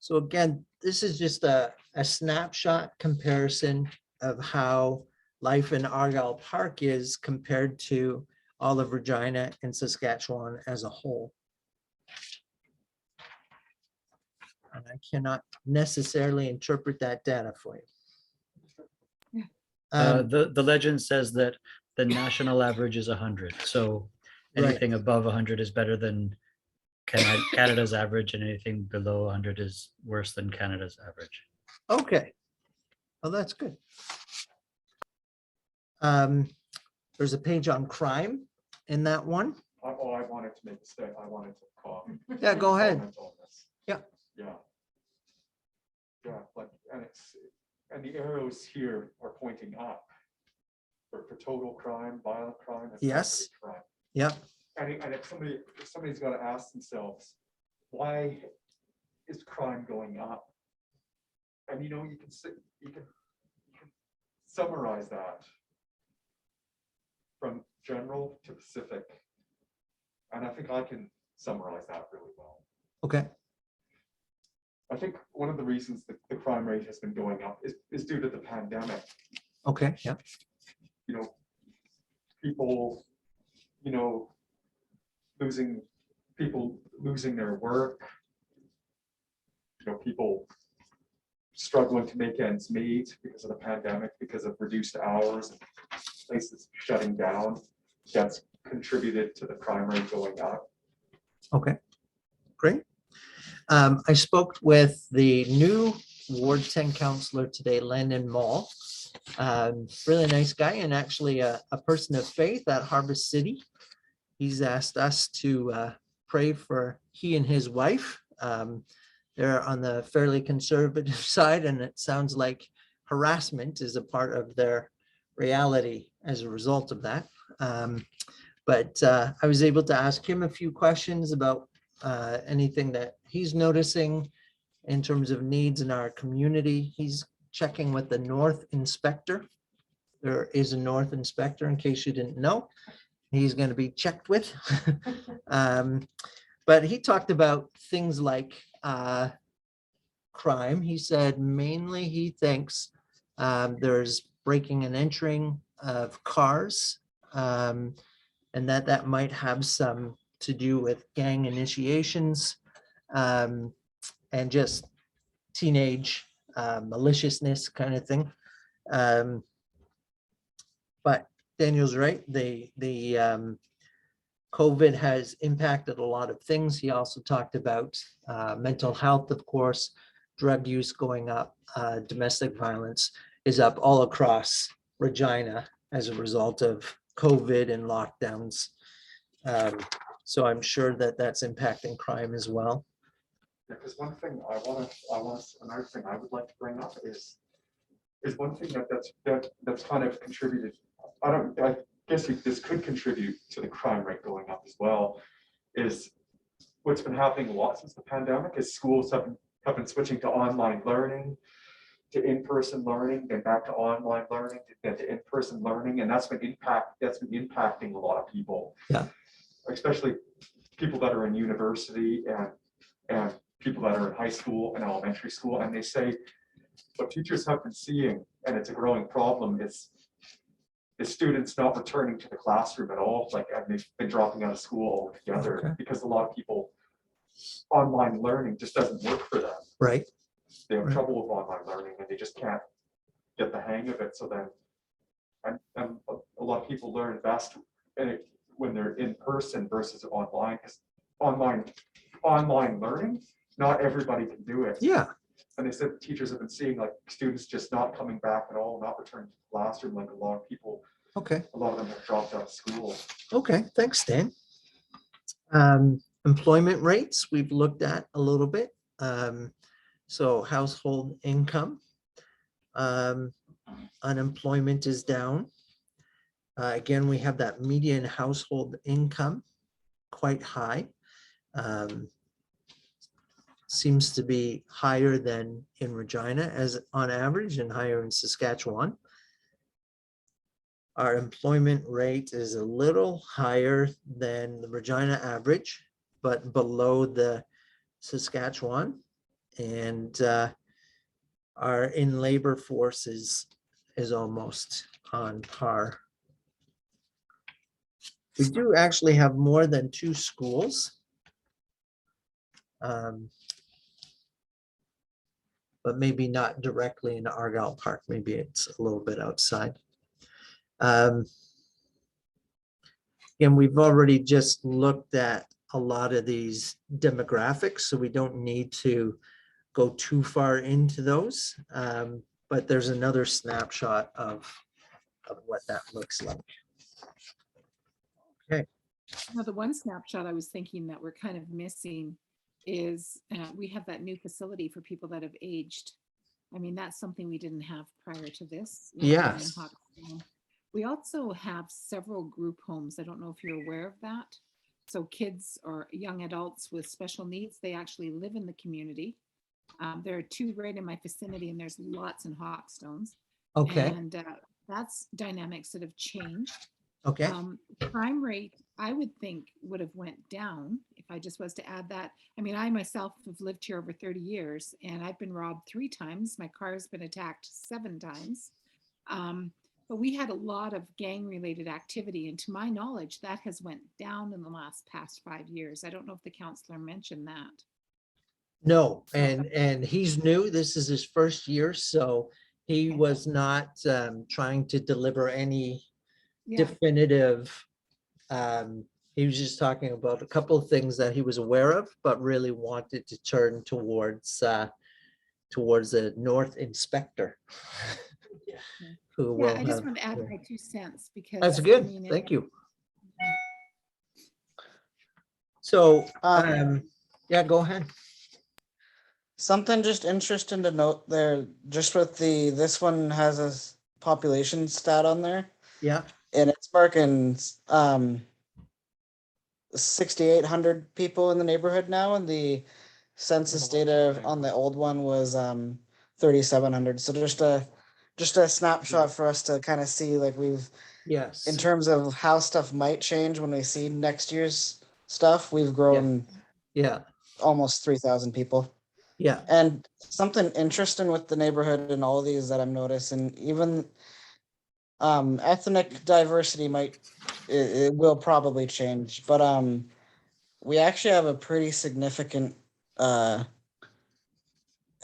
Speaker 1: So again, this is just a snapshot comparison of how life in Argyll Park is compared to all of Regina and Saskatchewan as a whole. And I cannot necessarily interpret that data for you.
Speaker 7: The legend says that the national average is 100. So anything above 100 is better than Canada's average, and anything below 100 is worse than Canada's average.
Speaker 1: Okay, well, that's good. There's a page on crime in that one.
Speaker 3: Oh, I wanted to make a statement. I wanted to comment.
Speaker 1: Yeah, go ahead.
Speaker 3: Comment on this.
Speaker 1: Yeah.
Speaker 3: Yeah. Yeah, like, and the arrows here are pointing up for total crime, violent crime. And
Speaker 1: Yes.
Speaker 3: property crime.
Speaker 1: Yeah.
Speaker 3: And if somebody's got to ask themselves, why is crime going up? And you know, you can summarize that from general to specific. And I think I can summarize that really well.
Speaker 1: Okay.
Speaker 3: I think one of the reasons that the crime rate has been going up is due to the pandemic.
Speaker 1: Okay. Yeah.
Speaker 3: You know, people, you know, losing their work, you know, people struggling to make ends meet because of the pandemic, because of reduced hours, places shutting down. That's contributed to the crime rate going up.
Speaker 1: Okay, great. I spoke with the new Ward 10 councillor today, Landon Mall. Really nice guy, and actually a person of faith at Harvest City. He's asked us to pray for he and his wife. They're on the fairly conservative side, and it sounds like harassment is a part of their reality as a result of that. But I was able to ask him a few questions about anything that he's noticing in terms of needs in our community. He's checking with the North Inspector. There is a North Inspector, in case you didn't know. He's going to be checked with. But he talked about things like crime. He said mainly he thinks there's breaking and entering of cars, and that might have some to do with gang initiations and just teenage maliciousness kind of thing. But Daniel's right. The COVID has impacted a lot of things. He also talked about mental health, of course, drug use going up, domestic violence is up all across Regina as a result of COVID and lockdowns. So I'm sure that that's impacting crime as well.
Speaker 3: Yeah, because one thing another thing I would like to bring up is one thing that's kind of contributed. I guess this could contribute to the crime rate going up as well. Is what's been happening a lot since the pandemic is schools have been switching to online learning, to in-person learning, then back to online learning, then to in-person learning, and that's been impacting a lot of people.
Speaker 1: Yeah.
Speaker 3: Especially people that are in university and people that are in high school and elementary school. And they say what teachers have been seeing, and it's a growing problem, is is students not returning to the classroom at all, like, and they've been dropping out of school altogether
Speaker 1: Okay.
Speaker 3: because a lot of people, online learning just doesn't work for them.
Speaker 1: Right.
Speaker 3: They have
Speaker 1: Right.
Speaker 3: trouble with online learning and they just can't get the hang of it. So then, and a lot of people learn best when they're in person versus online, because online learning, not everybody can do it.
Speaker 1: Yeah.
Speaker 3: And they said teachers have been seeing like students just not coming back at all, not returning to the classroom, like a lot of people,
Speaker 1: Okay.
Speaker 3: a lot of them have dropped out of school.
Speaker 1: Okay. Thanks, Dan. Employment rates, we've looked at a little bit. So household income, unemployment is down. Again, we have that median household income quite high. Seems to be higher than in Regina as on average and higher in Saskatchewan. Our employment rate is a little higher than the Regina average, but below the Saskatchewan. And our in labor force is almost on par. We do actually have more than 2 schools. But maybe not directly in Argyll Park. Maybe it's a little bit outside. And we've already just looked at a lot of these demographics, so we don't need to go too far into those. But there's another snapshot of what that looks like. Okay.
Speaker 2: Now, the one snapshot I was thinking that we're kind of missing is we have that new facility for people that have aged. I mean, that's something we didn't have prior to this.
Speaker 1: Yes.
Speaker 2: We also have several group homes. I don't know if you're aware of that. So kids or young adults with special needs, they actually live in the community. There are 2 right in my vicinity, and there's lots in Hawkstones.
Speaker 1: Okay.
Speaker 2: And that's dynamics that have changed.
Speaker 1: Okay.
Speaker 2: Crime rate, I would think, would have went down if I just was to add that. I mean, I myself have lived here over 30 years and I've been robbed 3 times. My car's been attacked 7 times. But we had a lot of gang related activity. And to my knowledge, that has went down in the past 5 years. I don't know if the counselor mentioned that.
Speaker 1: No, and he's new. This is his first year, so he was not trying to deliver any definitive. He was just talking about a couple of things that he was aware of, but really wanted to turn towards a North inspector. Who will
Speaker 2: I just
Speaker 1: have,
Speaker 2: want to add my 2 cents because
Speaker 1: that's good.
Speaker 2: I mean,
Speaker 1: Thank you. So, yeah, go ahead.
Speaker 11: Something just interesting to note there, just with this one has a population stat on there.
Speaker 1: Yeah.
Speaker 11: And it's marking 6,800 people in the neighborhood now, and the census data on the old one was 3,700. So just a snapshot for us to kind of see, like,
Speaker 1: yes,
Speaker 11: in terms of how stuff might change when we see next year's stuff, we've grown almost 3,000 people.
Speaker 1: Yeah.
Speaker 11: And something interesting with the neighborhood and all of these that I'm noticing, even ethnic diversity it will probably change, but we actually have a pretty significant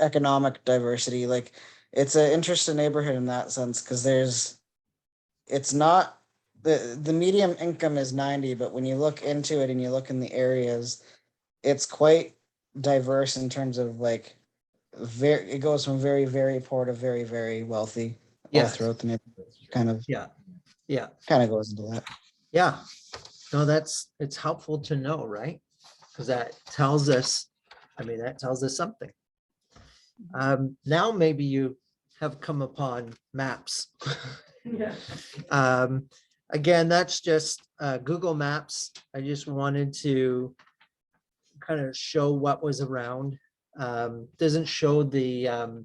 Speaker 11: economic diversity. Like, it's an interesting neighborhood in that sense, because it's not the median income is 90, but when you look into it and you look in the areas, it's quite diverse in terms of, like, it goes from very, very poor to very, very wealthy all throughout the neighborhood. Kind of goes into that.
Speaker 1: Yeah. No, it's helpful to know, right? Because that tells us, that tells us something. Now maybe you have come upon maps.
Speaker 9: Yeah.
Speaker 1: Again, that's just Google Maps. I just wanted to kind of show what was around. Doesn't show the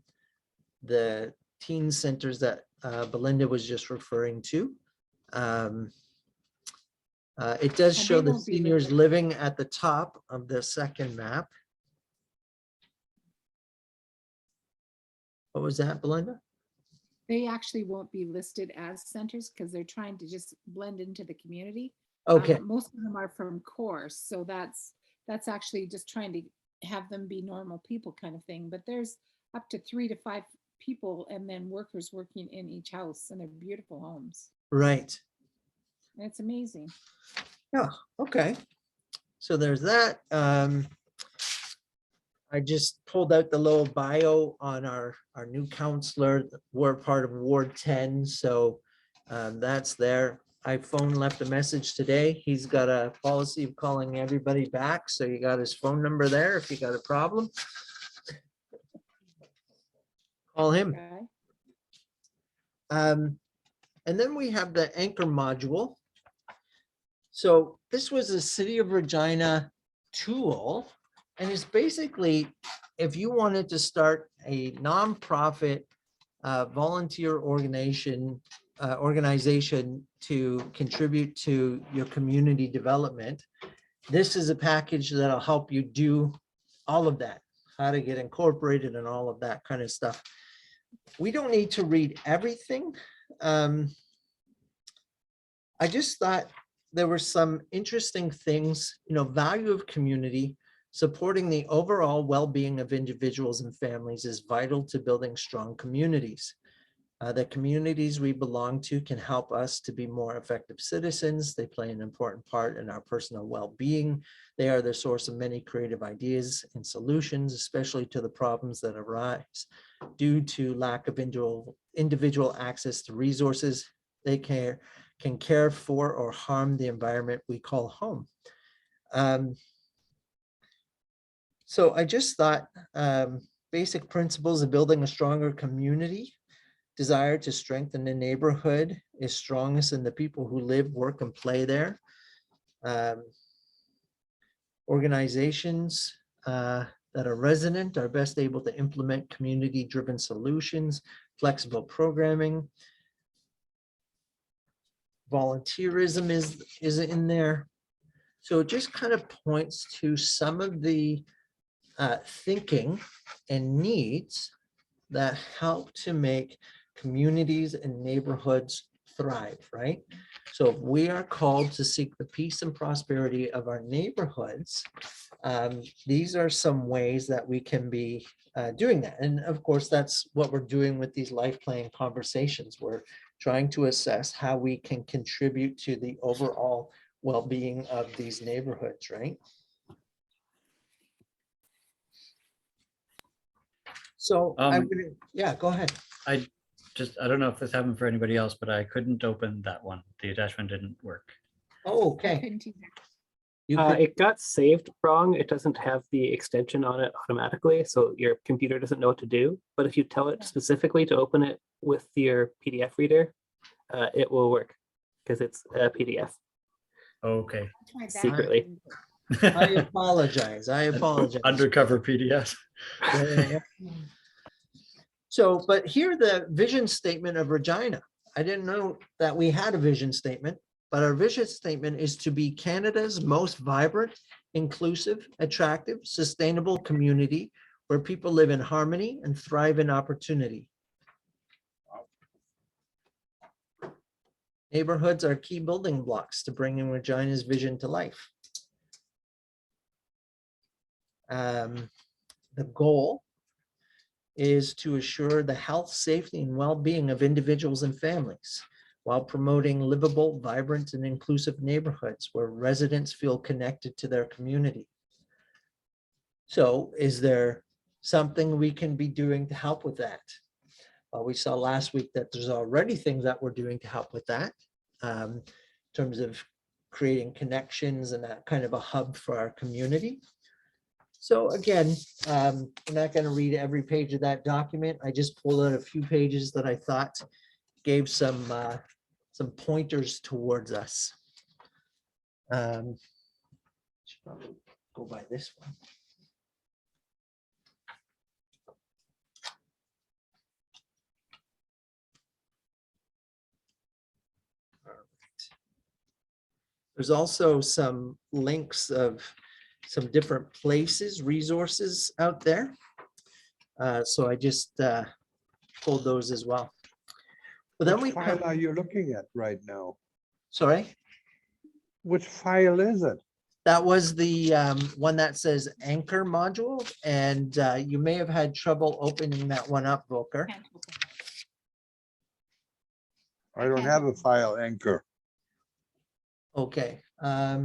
Speaker 1: teen centers that Belinda was just referring to. It does show the seniors living at the top of the second map. What was that, Belinda?
Speaker 2: they actually won't be listed as centers because they're trying to just blend into the community.
Speaker 1: Okay,
Speaker 2: Most of them are from course, so that's actually just trying to have them be normal people kind of thing. But there's up to 3 to 5 people and then workers working in each house, and they're beautiful homes.
Speaker 1: right.
Speaker 2: And it's amazing.
Speaker 1: Yeah, okay. So there's that. I just pulled out the little bio on our new counselor. We're part of Ward 10, so that's there. iPhone left a message today. He's got a policy of calling everybody back, so you got his phone number there if you got a problem. Call him.
Speaker 2: Okay.
Speaker 1: And then we have the anchor module. So this was a City of Regina tool, and it's basically if you wanted to start a nonprofit volunteer organization to contribute to your community development, this is a package that'll help you do all of that, how to get incorporated and all of that kind of stuff. We don't need to read everything. I just thought there were some interesting things, value of community, supporting the overall well-being of individuals and families is vital to building strong communities. The communities we belong to can help us to be more effective citizens. They play an important part in our personal well-being. They are the source of many creative ideas and solutions, especially to the problems that arise due to lack of individual access to resources. They can care for or harm the environment we call home. So I just thought basic principles of building a stronger community. Desire to strengthen the neighborhood is strongest in the people who live, work, and play there. Organizations that are resident are best able to implement community-driven solutions, flexible programming. Volunteerism is in there. So it just kind of points to some of the thinking and needs that help to make communities and neighborhoods thrive, right? So if we are called to seek the peace and prosperity of our neighborhoods, these are some ways that we can be doing that. And of course, that's what we're doing with these life plan conversations. We're trying to assess how we can contribute to the overall well-being of these neighborhoods, right? So yeah, go ahead.
Speaker 7: I don't know if this happened for anybody else, but I couldn't open that one. The attachment didn't work.
Speaker 1: Oh, okay.
Speaker 12: It got saved wrong. It doesn't have the extension on it automatically, so your computer doesn't know what to do. But if you tell it specifically to open it with your PDF reader, it will work because it's a PDF.
Speaker 7: Okay.
Speaker 12: Secretly.
Speaker 1: I apologize.
Speaker 7: Undercover PDF.
Speaker 1: Yeah. So, but here the vision statement of Regina. I didn't know that we had a vision statement, but our vision statement is to be Canada's most vibrant, inclusive, attractive, sustainable community where people live in harmony and thrive in opportunity. Neighborhoods are key building blocks to bringing Regina's vision to life. The goal is to assure the health, safety, and well-being of individuals and families while promoting livable, vibrant, and inclusive neighborhoods where residents feel connected to their community. So is there something we can be doing to help with that? Well, we saw last week that there's already things that we're doing to help with that in terms of creating connections and that kind of a hub for our community. So again, I'm not going to read every page of that document. I just pulled out a few pages that I thought gave some pointers towards us. Should probably go by this one. All right. There's also some links of some different places, resources out there. So I just pulled those as well. But then
Speaker 14: Which
Speaker 1: we
Speaker 14: file
Speaker 1: come,
Speaker 14: are you looking at right now?
Speaker 1: sorry,
Speaker 14: Which file is it?
Speaker 1: that was the one that says anchor module, and you may have had trouble opening that one up, Volker.
Speaker 2: Can't open.
Speaker 14: I don't have a file anchor.
Speaker 1: Okay, let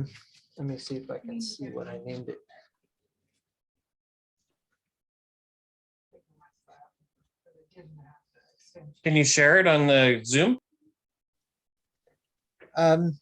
Speaker 1: me see if I can see what I named it.
Speaker 4: Can you share it on the Zoom?
Speaker 1: Um,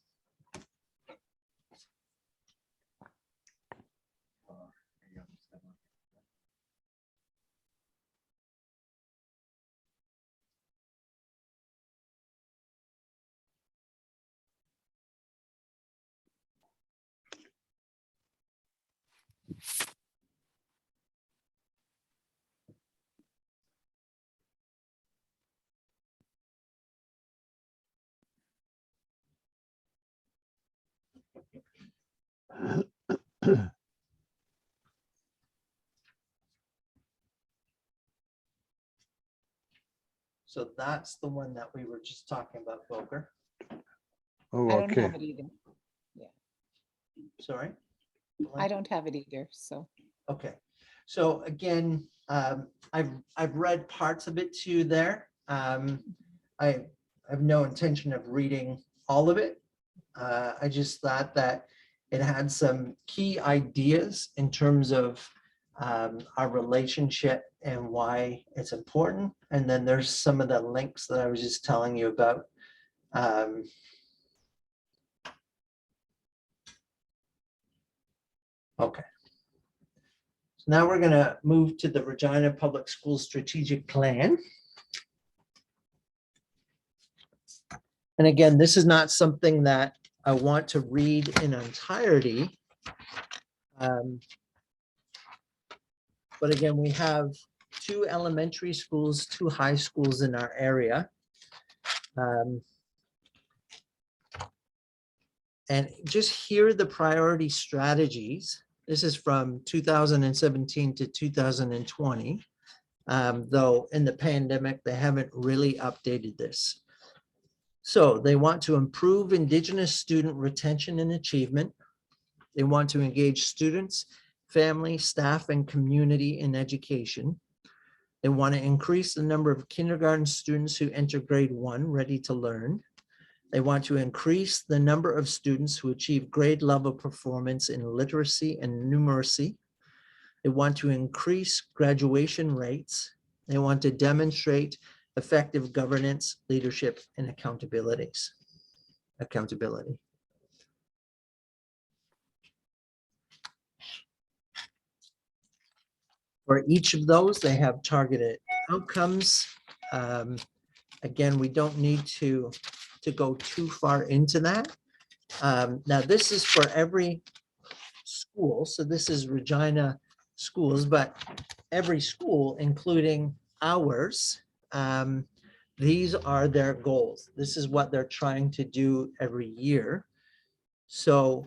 Speaker 1: So that's the one that we were just talking about, Volker.
Speaker 14: Oh,
Speaker 2: I don't
Speaker 14: okay.
Speaker 2: have it either.
Speaker 1: Sorry?
Speaker 2: I don't have it either, so.
Speaker 1: Okay, so again, I've read parts of it to you there. I have no intention of reading all of it. I just thought that it had some key ideas in terms of our relationship and why it's important. And then there's some of the links that I was just telling you about. Okay. So now we're going to move to the Regina Public Schools Strategic Plan. And again, this is not something that I want to read in entirety. But again, we have 2 elementary schools, 2 high schools in our area. And just here the priority strategies. This is from 2017 to 2020. Though in the pandemic, they haven't really updated this. So they want to improve Indigenous student retention and achievement. They want to engage students, family, staff, and community in education. They want to increase the number of kindergarten students who enter grade 1 ready to learn. They want to increase the number of students who achieve grade level performance in literacy and numeracy. They want to increase graduation rates. They want to demonstrate effective governance, leadership, and accountability. For each of those, they have targeted outcomes. Again, we don't need to go too far into that. Now, this is for every school. So this is Regina schools, but every school, including ours, these are their goals. This is what they're trying to do every year. So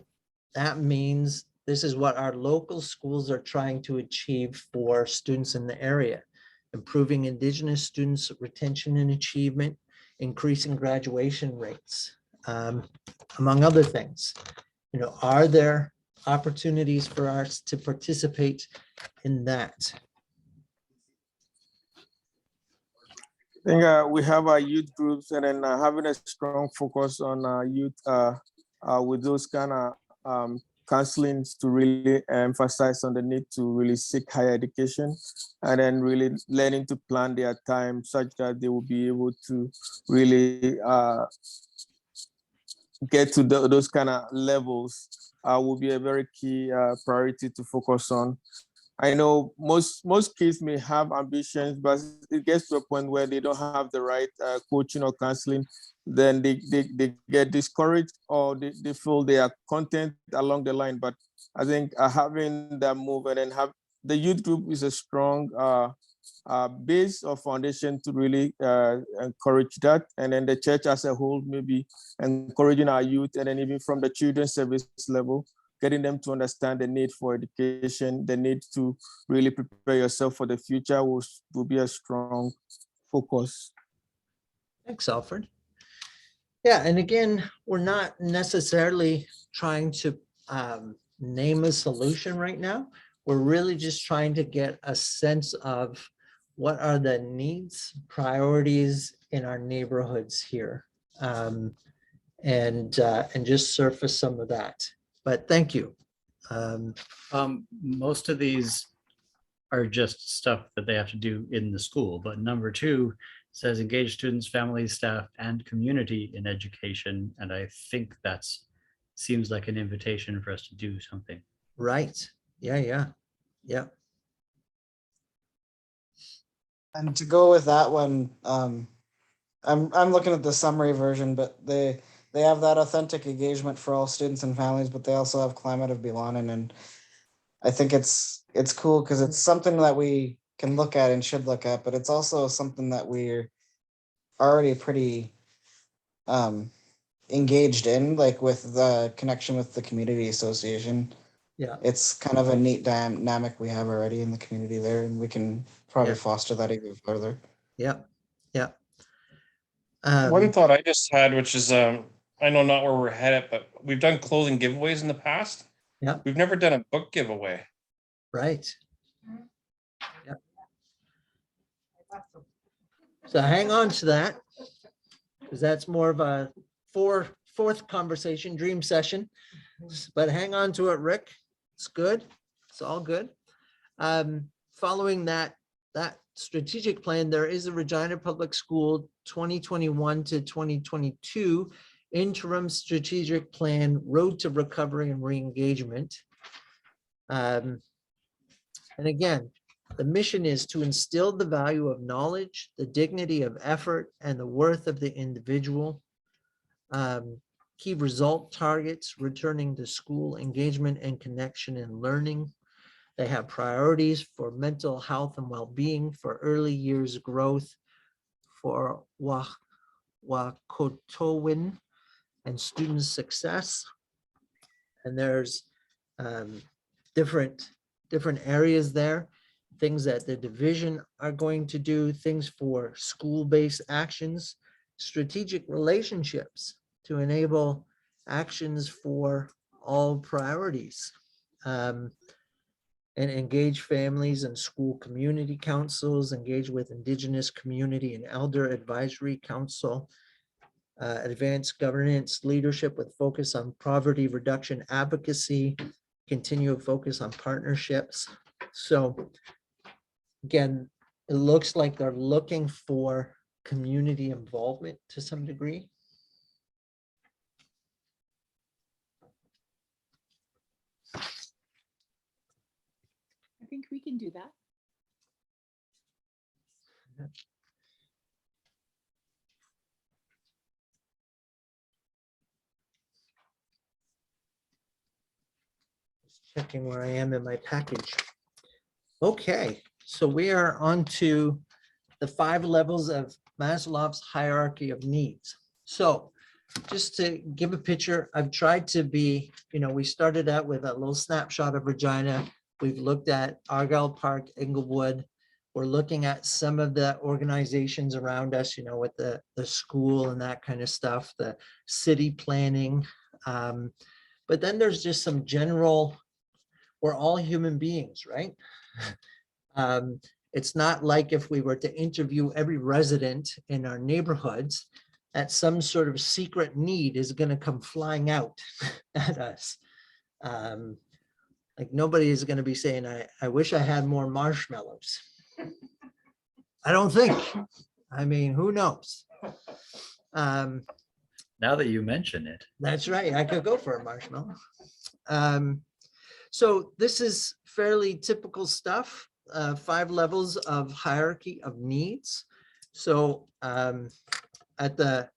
Speaker 1: that means this is what our local schools are trying to achieve for students in the area. Improving Indigenous students' retention and achievement, increasing graduation rates, among other things. You know, are there opportunities for us to participate in that?
Speaker 13: I think we have our youth groups, and then having a strong focus on youth with those kind of counselings to really emphasize on the need to really seek higher education, and then really learning to plan their time such that they will be able to really get to those kind of levels will be a very key priority to focus on. I know most kids may have ambitions, but it gets to a point where they don't have the right coaching or counseling, then they get discouraged, or they feel they are content along the line. But I think having that move, and then have the youth group is a strong base or foundation to really encourage that. And then the church as a whole, maybe encouraging our youth, and then even from the children's service level, getting them to understand the need for education, the need to really prepare yourself for the future will be a strong focus.
Speaker 1: Thanks, Alfred. Yeah, and again, we're not necessarily trying to name a solution right now. We're really just trying to get a sense of what are the needs, priorities in our neighborhoods here, and just surface some of that. But thank you.
Speaker 7: Most of these are just stuff that they have to do in the school, but number 2 says engage students, families, staff, and community in education. And I think that's seems like an invitation for us to do something.
Speaker 1: Right. Yeah.
Speaker 11: And to go with that one, I'm looking at the summary version, but they have that authentic engagement for all students and families, but they also have climate of belonging, and I think it's cool because it's something that we can look at and should look at, but it's also something that we're already pretty engaged in, like with the connection with the community association.
Speaker 1: Yeah.
Speaker 11: It's kind of a neat dynamic we have already in the community there, and we can probably foster that even further.
Speaker 1: Yeah.
Speaker 4: One thought I just had, which is, I know not where we're headed, but we've done clothing giveaways in the past.
Speaker 1: Yeah.
Speaker 4: We've never done a book giveaway.
Speaker 1: Right. Yeah. So hang on to that, because that's more of a fourth conversation, dream session. But hang on to it, Rick. It's good. It's all good. Following that strategic plan, there is a Regina Public School 2021 to 2022 interim strategic plan, road to recovery and re-engagement. And again, the mission is to instill the value of knowledge, the dignity of effort, and the worth of the individual. Key result targets: returning to school, engagement and connection and learning. They have priorities for mental health and well-being, for early years growth, for Wakotowin and student success. And there's different areas there, things that the division are going to do, things for school-based actions, strategic relationships to enable actions for all priorities, and engage families and school community councils, engage with Indigenous community and elder advisory council, advance governance leadership with focus on poverty reduction advocacy, continue focus on partnerships. So again, it looks like they're looking for community involvement to some degree.
Speaker 2: I think we can do that.
Speaker 1: Just checking where I am in my package. Okay, so we are on to the 5 levels of Maslow's hierarchy of needs. So just to give a picture, I've tried to be, we started out with a little snapshot of Regina. We've looked at Argyll Park, Inglewood. We're looking at some of the organizations around us, with the school and that kind of stuff, the city planning. But then there's just some general, we're all human beings, right? It's not like if we were to interview every resident in our neighborhoods, that some sort of secret need is going to come flying out at us. Like nobody is going to be saying, I wish I had more marshmallows. I don't think. I mean, who knows?
Speaker 7: Now that you mention it.
Speaker 1: That's right. I could go for a marshmallow. So this is fairly typical stuff. 5 levels of hierarchy of needs. So at the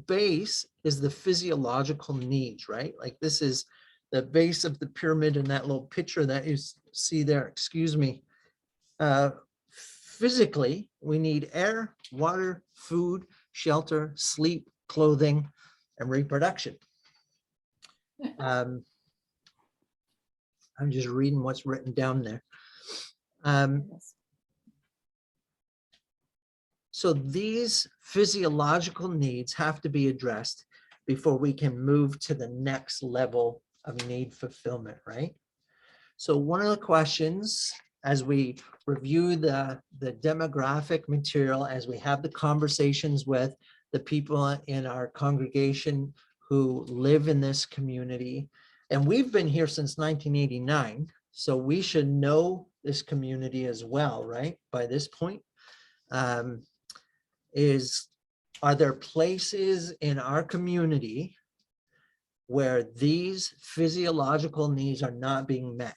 Speaker 1: base is the physiological needs, right? Like this is the base of the pyramid in that little picture that you see there, excuse me. Physically, we need air, water, food, shelter, sleep, clothing, and reproduction. I'm just reading what's written down there. So these physiological needs have to be addressed before we can move to the next level of need fulfillment, right? So one of the questions as we review the demographic material, as we have the conversations with the people in our congregation who live in this community, and we've been here since 1989, so we should know this community as well, right? By this point, are there places in our community where these physiological needs are not being met?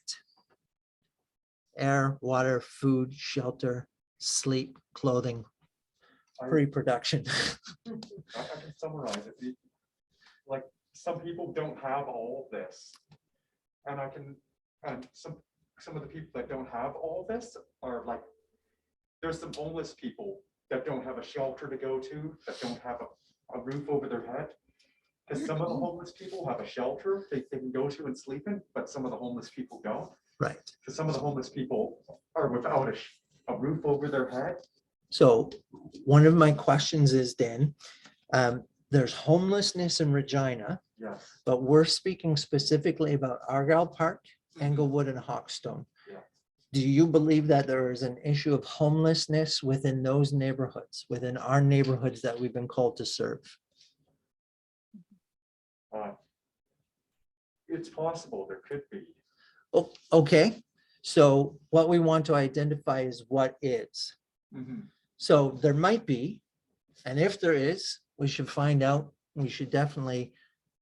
Speaker 1: Air, water, food, shelter, sleep, clothing, reproduction.
Speaker 3: I can summarize it. Like, some people don't have all of this. And some of the people that don't have all this are like, there's some homeless people that don't have a shelter to go to, that don't have a roof over their head. Because some of the homeless people have a shelter they can go to and sleep in, but some of the homeless people don't.
Speaker 1: Right.
Speaker 3: Because some of the homeless people are without a roof over their head.
Speaker 1: So one of my questions is then, there's homelessness in Regina,
Speaker 3: Yes.
Speaker 1: but we're speaking specifically about Argyll Park, Englewood, and Hawkstone.
Speaker 3: Yeah.
Speaker 1: Do you believe that there is an issue of homelessness within those neighborhoods, within our neighborhoods that we've been called to serve?
Speaker 3: It's possible there could be.
Speaker 1: Oh, okay. So what we want to identify is what is. So there might be, and if there is, we should find out. We should definitely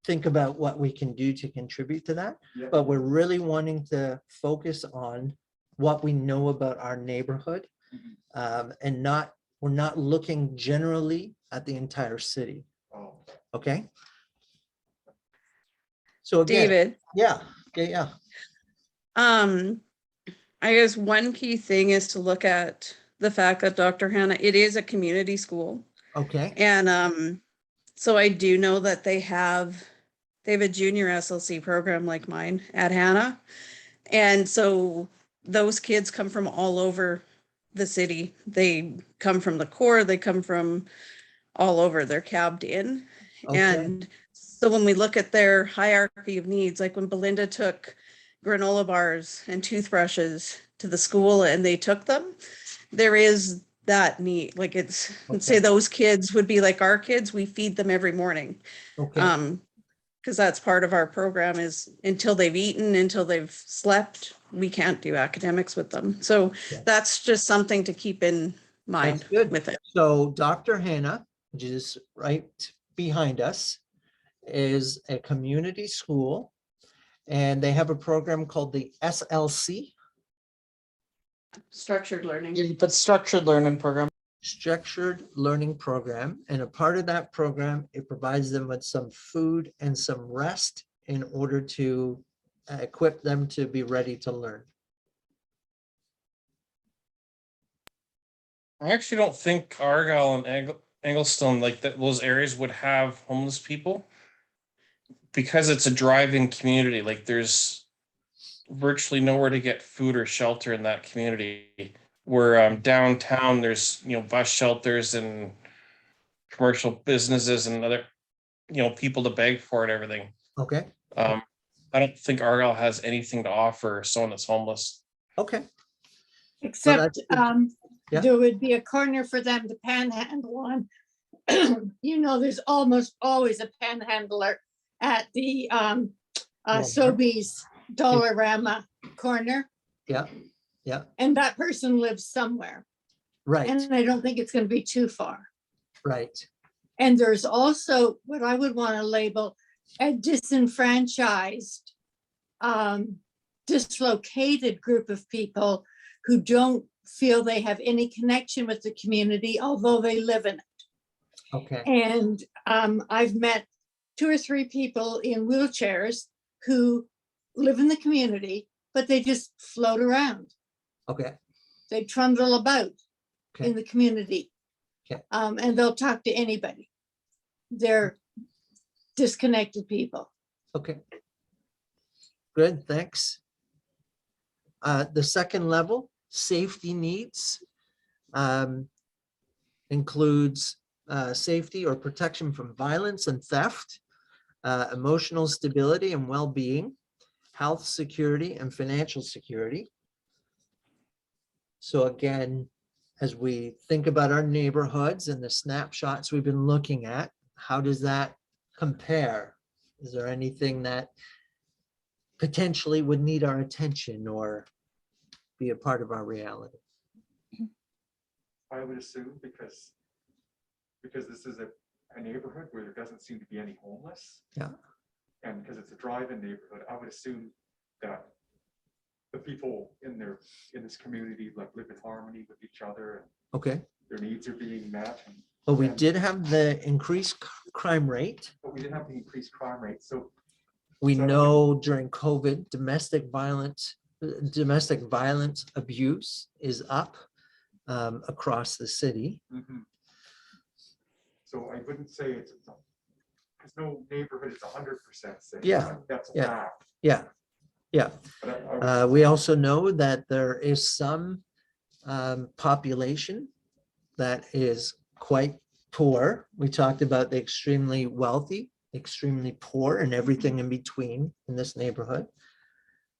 Speaker 1: think about what we can do to contribute to that.
Speaker 3: Yeah.
Speaker 1: But we're really wanting to focus on what we know about our neighborhood, and we're not looking generally at the entire city.
Speaker 3: Oh.
Speaker 1: Okay. So again,
Speaker 5: David.
Speaker 1: yeah.
Speaker 5: I guess one key thing is to look at the fact that Dr. Hannah, it is a community school.
Speaker 1: Okay.
Speaker 5: And so I do know that they have a junior SLC program like mine at Hannah. And so those kids come from all over the city. They come from the core, they come from all over, they're cabbed in.
Speaker 1: Okay.
Speaker 5: And so when we look at their hierarchy of needs, like when Belinda took granola bars and toothbrushes to the school and they took them, there is that need. Like it's, let's say those kids would be like our kids, we feed them every morning.
Speaker 1: Okay.
Speaker 5: Because that's part of our program is until they've eaten, until they've slept, we can't do academics with them. So that's just something to keep in mind with it.
Speaker 1: So Dr. Hannah, which is right behind us, is a community school, and they have a program called the SLC.
Speaker 5: Structured learning. But structured learning program.
Speaker 1: Structured learning program, and a part of that program, it provides them with some food and some rest in order to equip them to be ready to learn.
Speaker 4: I actually don't think Argyll and Eggleston, like that, those areas would have homeless people because it's a drive-in community. Like there's virtually nowhere to get food or shelter in that community. Where downtown, there's bus shelters and commercial businesses and other people to beg for and everything.
Speaker 1: Okay.
Speaker 4: I don't think Argyll has anything to offer someone that's homeless.
Speaker 1: Okay.
Speaker 6: Except there would be a corner for them to panhandle on. There's almost always a panhandler at the Sobeys Dollarama corner.
Speaker 1: Yeah. Yeah.
Speaker 6: And that person lives somewhere.
Speaker 1: Right.
Speaker 6: And I don't think it's going to be too far.
Speaker 1: Right.
Speaker 6: And there's also what I would want to label a disenfranchised, dislocated group of people who don't feel they have any connection with the community, although they live in it.
Speaker 1: Okay.
Speaker 6: And I've met 2 or 3 people in wheelchairs who live in the community, but they just float around.
Speaker 1: Okay.
Speaker 6: They trundle about in the community.
Speaker 1: Okay.
Speaker 6: And they'll talk to anybody. They're disconnected people.
Speaker 1: Okay. Good, thanks. The second level, safety needs. includes safety or protection from violence and theft, emotional stability and well-being, health security and financial security. So again, as we think about our neighborhoods and the snapshots we've been looking at, how does that compare? Is there anything that potentially would need our attention or be a part of our reality?
Speaker 3: I would assume because this is a neighborhood where there doesn't seem to be any homeless.
Speaker 1: Yeah.
Speaker 3: And because it's a drive-in neighborhood, I would assume that the people in this community like live in harmony with each other and
Speaker 1: Okay.
Speaker 3: their needs are being met.
Speaker 1: Well, we did have the increased crime rate.
Speaker 3: But we didn't have the increased crime rate. So
Speaker 1: We know during COVID, domestic violence abuse is up across the city.
Speaker 3: So I wouldn't say it's, because no neighborhood is 100% safe.
Speaker 1: Yeah,
Speaker 3: That's a
Speaker 1: yeah.
Speaker 3: fact.
Speaker 1: Yeah, yeah.
Speaker 3: But I would
Speaker 1: We also know that there is some population that is quite poor. We talked about the extremely wealthy, extremely poor, and everything in between in this neighborhood.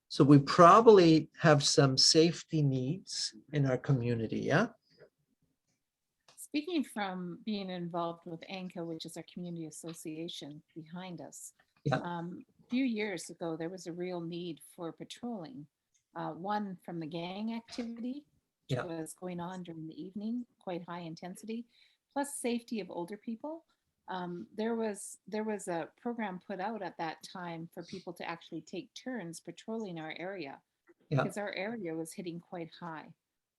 Speaker 1: So we probably have some safety needs in our community, yeah?
Speaker 2: Speaking from being involved with ANCA, which is our community association behind us,
Speaker 1: Yeah.
Speaker 2: a few years ago, there was a real need for patrolling. One from the gang activity, which
Speaker 1: Yeah.
Speaker 2: was going on during the evening, quite high intensity, plus safety of older people. There was a program put out at that time for people to actually take turns patrolling our area,
Speaker 1: Yeah.
Speaker 2: because our area was hitting quite high.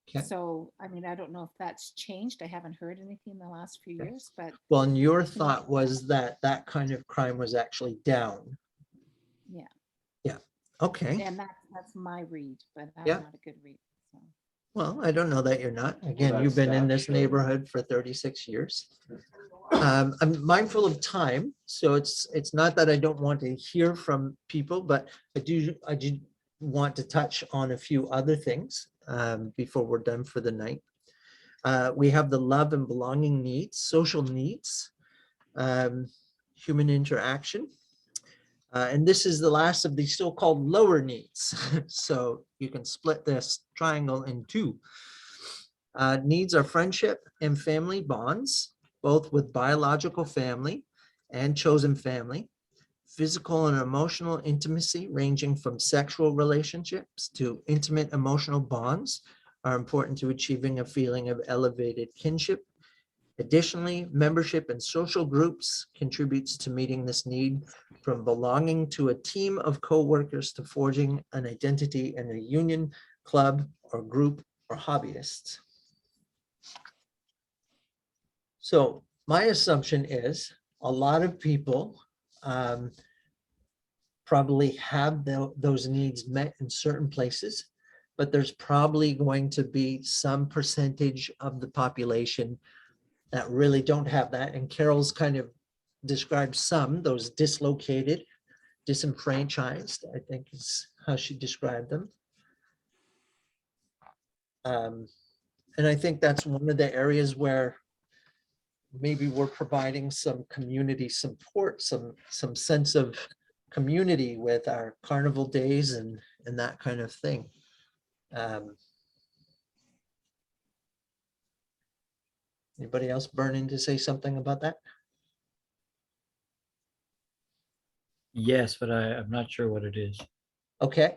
Speaker 1: Okay.
Speaker 2: So, I mean, I don't know if that's changed. I haven't heard anything in the last few years, but
Speaker 1: Well, and your thought was that that kind of crime was actually down.
Speaker 2: yeah.
Speaker 1: Yeah, okay.
Speaker 2: And that's my read, but I'm
Speaker 1: Yeah.
Speaker 2: not a good read. So.
Speaker 1: Well, I don't know that you're not. Again, you've been in this neighborhood for 36 years. I'm mindful of time, so it's not that I don't want to hear from people, but I do want to touch on a few other things before we're done for the night. We have the love and belonging needs, social needs, human interaction. And this is the last of the so-called lower needs. So you can split this triangle in two. Needs are friendship and family bonds, both with biological family and chosen family, physical and emotional intimacy ranging from sexual relationships to intimate emotional bonds are important to achieving a feeling of elevated kinship. Additionally, membership in social groups contributes to meeting this need, from belonging to a team of co-workers to forging an identity in a union, club, or group or hobbyists. So my assumption is a lot of people probably have those needs met in certain places, but there's probably going to be some percentage of the population that really don't have that. And Carol's kind of described some, those dislocated, disenfranchised, I think is how she described them. And I think that's one of the areas where maybe we're providing some community support, some sense of community with our carnival days and that kind of thing. Anybody else burning to say something about that?
Speaker 7: Yes, but I'm not sure what it is.
Speaker 1: Okay.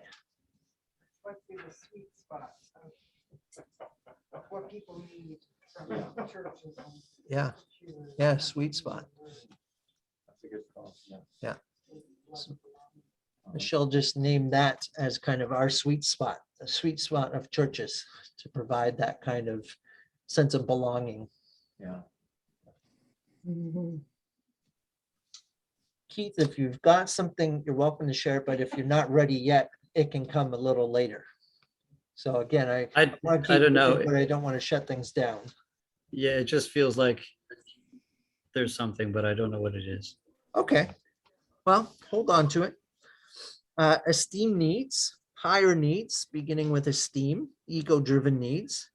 Speaker 9: What be the sweet spot of what people need from churches?
Speaker 1: Yeah. Yeah, sweet spot.
Speaker 8: That's a good call. Yeah.
Speaker 1: Yeah. So Michelle just named that as kind of our sweet spot, the sweet spot of churches, to provide that kind of sense of belonging.
Speaker 8: Yeah.
Speaker 1: Keith, if you've got something, you're welcome to share, but if you're not ready yet, it can come a little later. So again, I want to keep
Speaker 7: don't know.
Speaker 1: moving, but I don't want to shut things down.
Speaker 7: Yeah, it just feels like there's something, but I don't know what it is.
Speaker 1: Okay, well, hold on to it. Esteem needs, higher needs, beginning with esteem, ego-driven needs,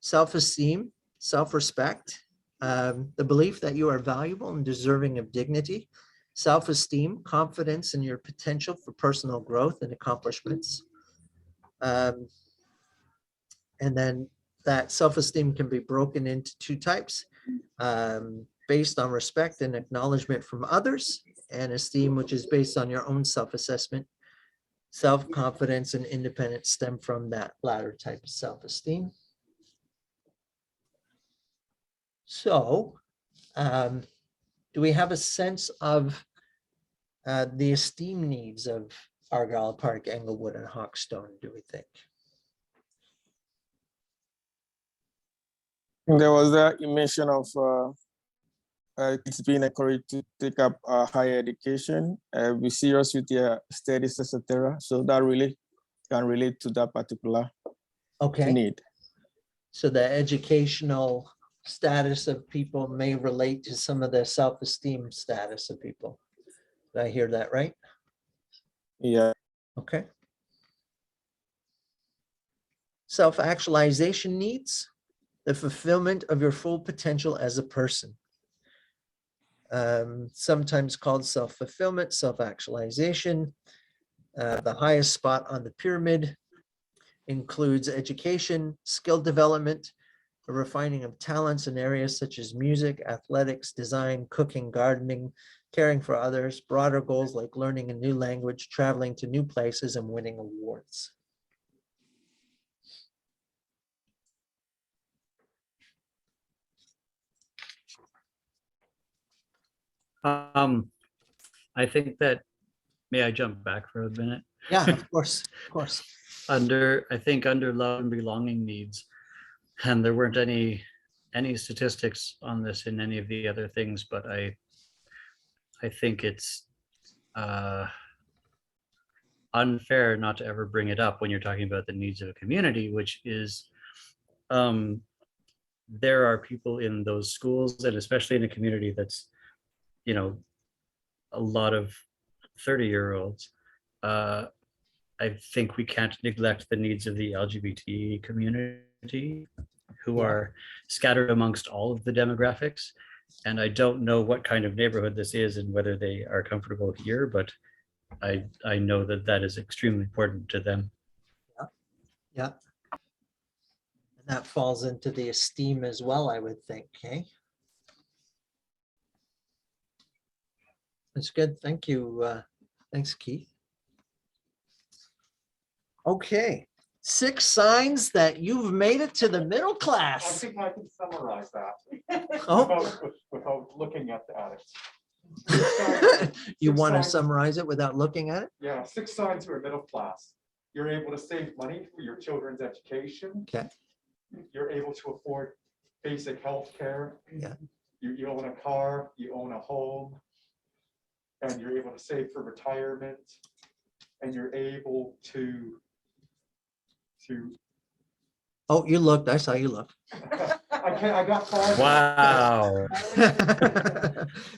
Speaker 1: self-esteem, self-respect, the belief that you are valuable and deserving of dignity, self-esteem, confidence in your potential for personal growth and accomplishments. And then that self-esteem can be broken into two types, based on respect and acknowledgement from others, and esteem, which is based on your own self-assessment. Self-confidence and independence stem from that latter type of self-esteem. So, do we have a sense of the esteem needs of Argyll, Park, Englewood, and Hawkstone, do we think?
Speaker 13: There was a mention of it's being encouraged to take up higher education, be serious with your studies, etc. So that really can relate to that particular need.
Speaker 1: So the educational status of people may relate to some of the self-esteem status of people. Did I hear that right?
Speaker 13: Yeah.
Speaker 1: Okay. Self-actualization needs, the fulfillment of your full potential as a person. Sometimes called self-fulfillment, self-actualization. The highest spot on the pyramid includes education, skill development, a refining of talents in areas such as music, athletics, design, cooking, gardening, caring for others, broader goals like learning a new language, traveling to new places, and winning awards.
Speaker 7: I think that, may I jump back for a minute?
Speaker 1: Yeah, of course, of course.
Speaker 7: I think under love and belonging needs, and there weren't any statistics on this in any of the other things, but I think it's unfair not to ever bring it up when you're talking about the needs of a community, which is there are people in those schools, and especially in a community that's, you know, a lot of 30-year-olds. I think we can't neglect the needs of the LGBT community, who are scattered amongst all of the demographics. And I don't know what kind of neighborhood this is and whether they are comfortable here, but I know that that is extremely important to them.
Speaker 1: Yeah. And that falls into the esteem as well, I would think, okay? That's good, thank you. Thanks, Keith. Okay, 6 signs that you've made it to the middle
Speaker 3: I
Speaker 1: class.
Speaker 3: think I can summarize that
Speaker 1: Oh.
Speaker 3: without looking at it.
Speaker 1: You
Speaker 3: Six
Speaker 1: want to
Speaker 3: signs.
Speaker 1: summarize it without looking at it?
Speaker 3: Yeah, 6 signs you're middle class. You're able to save money for your children's education.
Speaker 1: Okay.
Speaker 3: You're able to afford basic health care.
Speaker 1: Yeah.
Speaker 3: You own a car, you own a home, and you're able to save for retirement, and you're able to
Speaker 1: Oh, you looked, I saw you look.
Speaker 3: I got 5.
Speaker 7: Wow.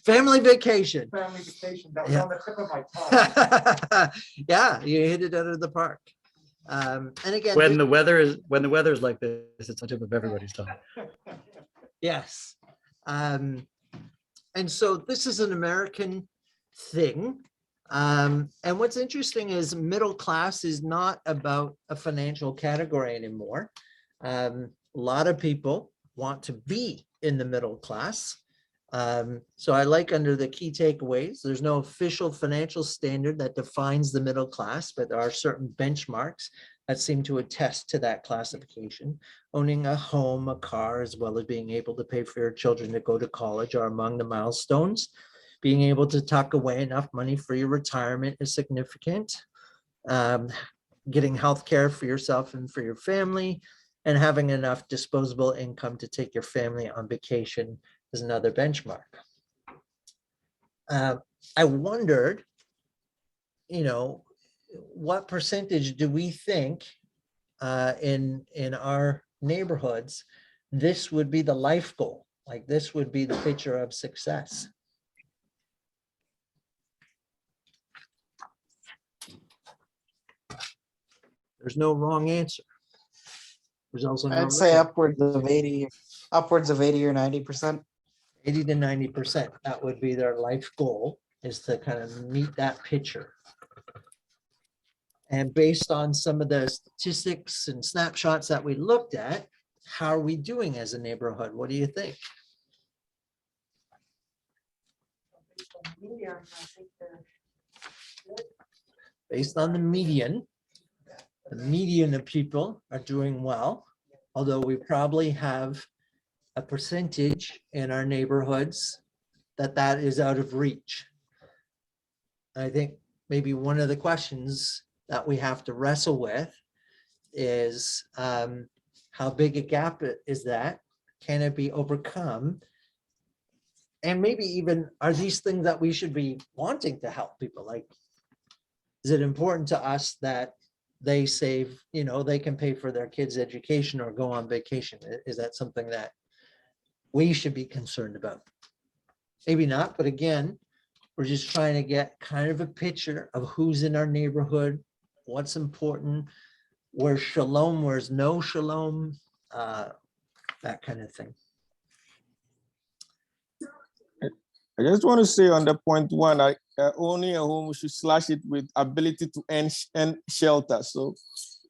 Speaker 1: Family vacation.
Speaker 3: Family vacation, that was
Speaker 1: Yeah.
Speaker 3: on the tip of my tongue.
Speaker 1: Yeah, you hit it out of the park. And again,
Speaker 7: When the weather is like this, it's on tip of everybody's tongue.
Speaker 1: yes. And so this is an American thing. And what's interesting is middle class is not about a financial category anymore. A lot of people want to be in the middle class. So I like under the key takeaways, there's no official financial standard that defines the middle class, but there are certain benchmarks that seem to attest to that classification. Owning a home, a car, as well as being able to pay for your children to go to college are among the milestones. Being able to tuck away enough money for your retirement is significant. Getting health care for yourself and for your family, and having enough disposable income to take your family on vacation is another benchmark. I wondered, you know, what percentage do we think in our neighborhoods this would be the life goal? Like this would be the picture of success. There's no wrong answer. There's also no
Speaker 11: I'd say
Speaker 1: right.
Speaker 11: upwards of 80 Upwards of 80 or 90%.
Speaker 1: 80 to 90%. That would be their life goal, is to kind of meet that picture. And based on some of the statistics and snapshots that we looked at, how are we doing as a neighborhood? What do you think? Based on the median of people are doing well, although we probably have a percentage in our neighborhoods that is out of reach. I think maybe one of the questions that we have to wrestle with is how big a gap is that? Can it be overcome? And maybe even, are these things that we should be wanting to help people? Like, is it important to us that they save, they can pay for their kids' education or go on vacation? Is that something that we should be concerned about? Maybe not, but again, we're just trying to get kind of a picture of who's in our neighborhood, what's important, where's shalom, where's no shalom, that kind of thing.
Speaker 13: I just want to say on the point one, owning a home, we should slash it with ability to earn shelter. So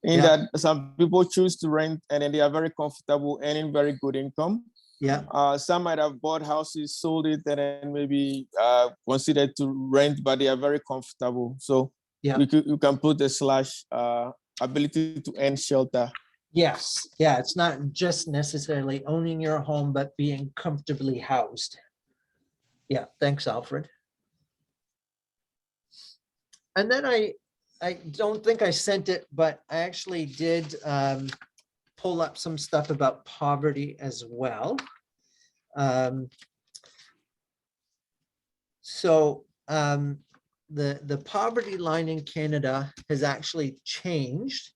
Speaker 13: in that some people choose to rent and then they are very comfortable earning very good income.
Speaker 1: Yeah.
Speaker 13: Some might have bought houses, sold it, and then maybe considered to rent, but they are very comfortable. So you can put a slash ability to earn shelter.
Speaker 1: Yes. Yeah. It's not just necessarily owning your home, but being comfortably housed. Yeah. Thanks, Alfred. And then I don't think I sent it, but I actually did pull up some stuff about poverty as well. The poverty line in Canada has actually changed,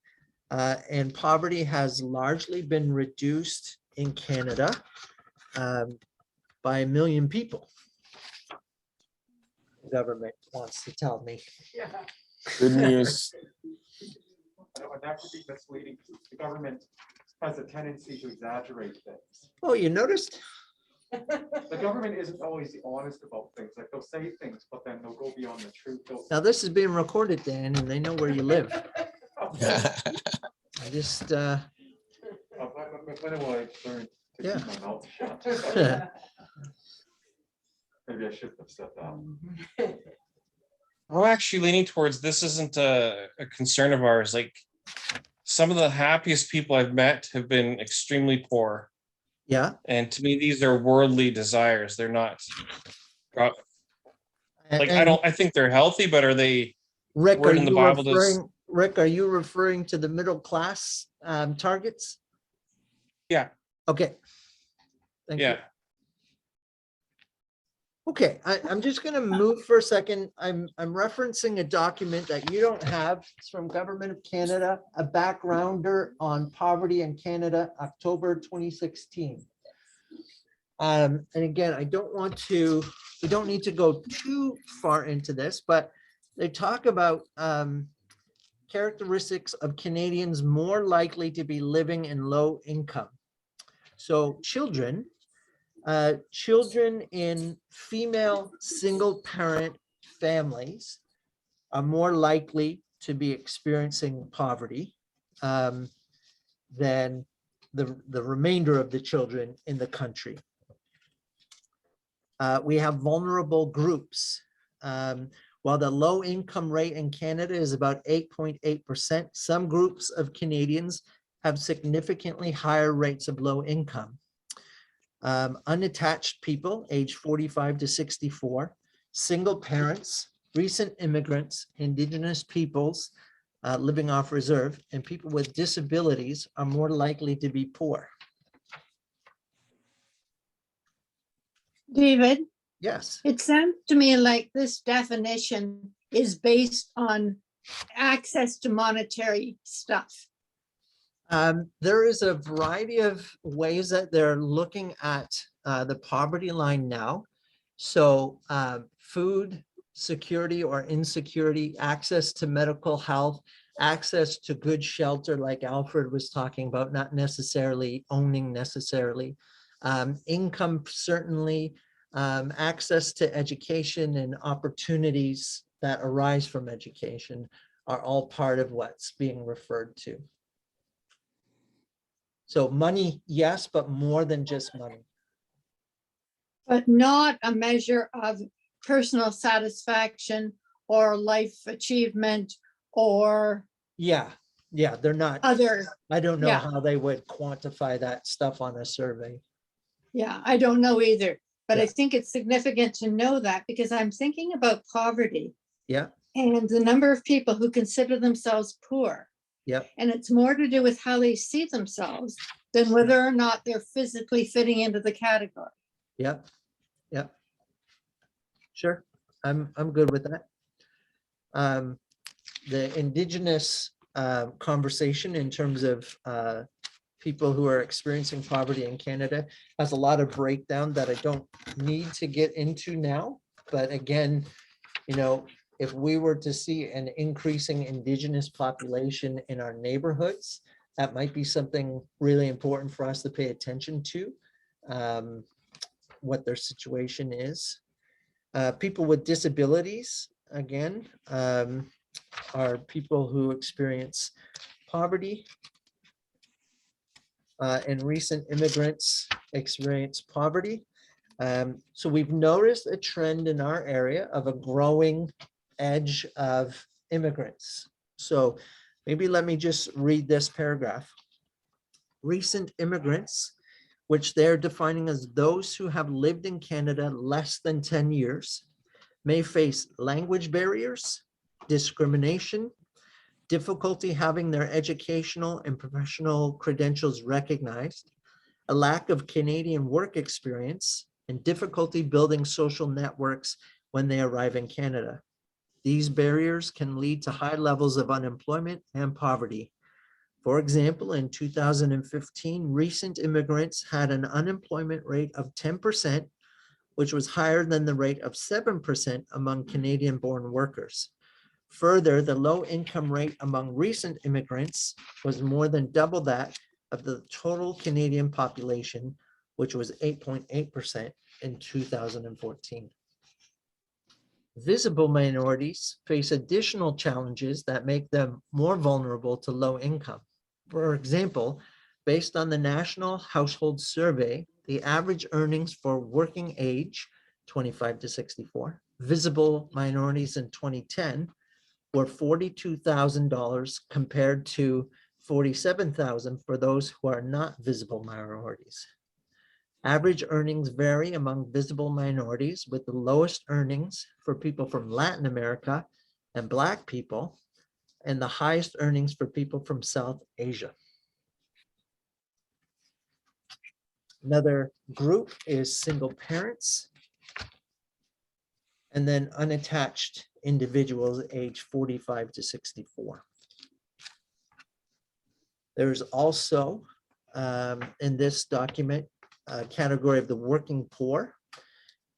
Speaker 1: and poverty has largely been reduced in Canada by 1 million people. The government wants to tell me.
Speaker 9: Yeah.
Speaker 13: Good news.
Speaker 3: And that could be misleading. The government has a tendency to exaggerate things.
Speaker 1: Oh, you noticed?
Speaker 3: The government isn't always honest about things. Like, they'll say things, but then they'll go beyond the truth.
Speaker 1: Now this is being recorded, Dan, and they know where you live. I just
Speaker 3: when will I learn to keep my mouth shut? Maybe I shouldn't have said that.
Speaker 4: I'm actually leaning towards this isn't a concern of ours. Like, some of the happiest people I've met have been extremely poor.
Speaker 1: Yeah.
Speaker 4: And to me, these are worldly desires. They're not like, I think they're healthy, but are they?
Speaker 1: Rick,
Speaker 4: word in the Bible
Speaker 1: Rick, are you referring to the middle class targets?
Speaker 4: Yeah.
Speaker 1: Okay. Thank you. Okay, I'm just going to move for a second. I'm referencing a document that you don't have. It's from Government of Canada, a backgrounder on poverty in Canada, October 2016. And again, we don't need to go too far into this, but they talk about characteristics of Canadians more likely to be living in low income. So children in female single parent families are more likely to be experiencing poverty than the remainder of the children in the country. We have vulnerable groups. While the low income rate in Canada is about 8.8%, some groups of Canadians have significantly higher rates of low income. Unattached people age 45 to 64, single parents, recent immigrants, Indigenous peoples living off reserve, and people with disabilities are more likely to be poor.
Speaker 6: David?
Speaker 1: Yes.
Speaker 6: It sounds to me like this definition is based on access to monetary stuff.
Speaker 1: There is a variety of ways that they're looking at the poverty line now. So food security or insecurity, access to medical health, access to good shelter, like Alfred was talking about, not necessarily owning necessarily, Income, certainly, access to education and opportunities that arise from education are all part of what's being referred to. So money, yes, but more than just money.
Speaker 6: But not a measure of personal satisfaction or life achievement or
Speaker 1: Yeah, they're not.
Speaker 6: other.
Speaker 1: I don't know
Speaker 6: Yeah.
Speaker 1: how they would quantify that stuff on a survey.
Speaker 6: Yeah, I don't know either, but I
Speaker 1: Yeah.
Speaker 6: think it's significant to know that because I'm thinking about poverty
Speaker 1: Yeah,
Speaker 6: and the number of people who consider themselves poor.
Speaker 1: yeah,
Speaker 6: And it's more to do with how they see themselves than whether or not they're physically fitting into the category.
Speaker 1: yeah, yeah. Sure, I'm good with that. The Indigenous conversation in terms of people who are experiencing poverty in Canada has a lot of breakdown that I don't need to get into now. But again, you know, if we were to see an increasing Indigenous population in our neighborhoods, that might be something really important for us to pay attention to, what their situation is. People with disabilities, again, are people who experience poverty, and recent immigrants experience poverty. So we've noticed a trend in our area of a growing edge of immigrants. So maybe let me just read this paragraph. Recent immigrants, which they're defining as those who have lived in Canada less than 10 years, may face language barriers, discrimination, difficulty having their educational and professional credentials recognized, a lack of Canadian work experience, and difficulty building social networks when they arrive in Canada. These barriers can lead to high levels of unemployment and poverty. For example, in 2015, recent immigrants had an unemployment rate of 10%, which was higher than the rate of 7% among Canadian-born workers. Further, the low income rate among recent immigrants was more than double that of the total Canadian population, which was 8.8% in 2014. Visible minorities face additional challenges that make them more vulnerable to low income. For example, based on the National Household Survey, the average earnings for working age, 25 to 64, visible minorities in 2010 were $42,000 compared to $47,000 for those who are not visible minorities. Average earnings vary among visible minorities, with the lowest earnings for people from Latin America and Black people, and the highest earnings for people from South Asia. Another group is single parents, and then unattached individuals age 45 to 64. There's also, in this document, a category of the working poor.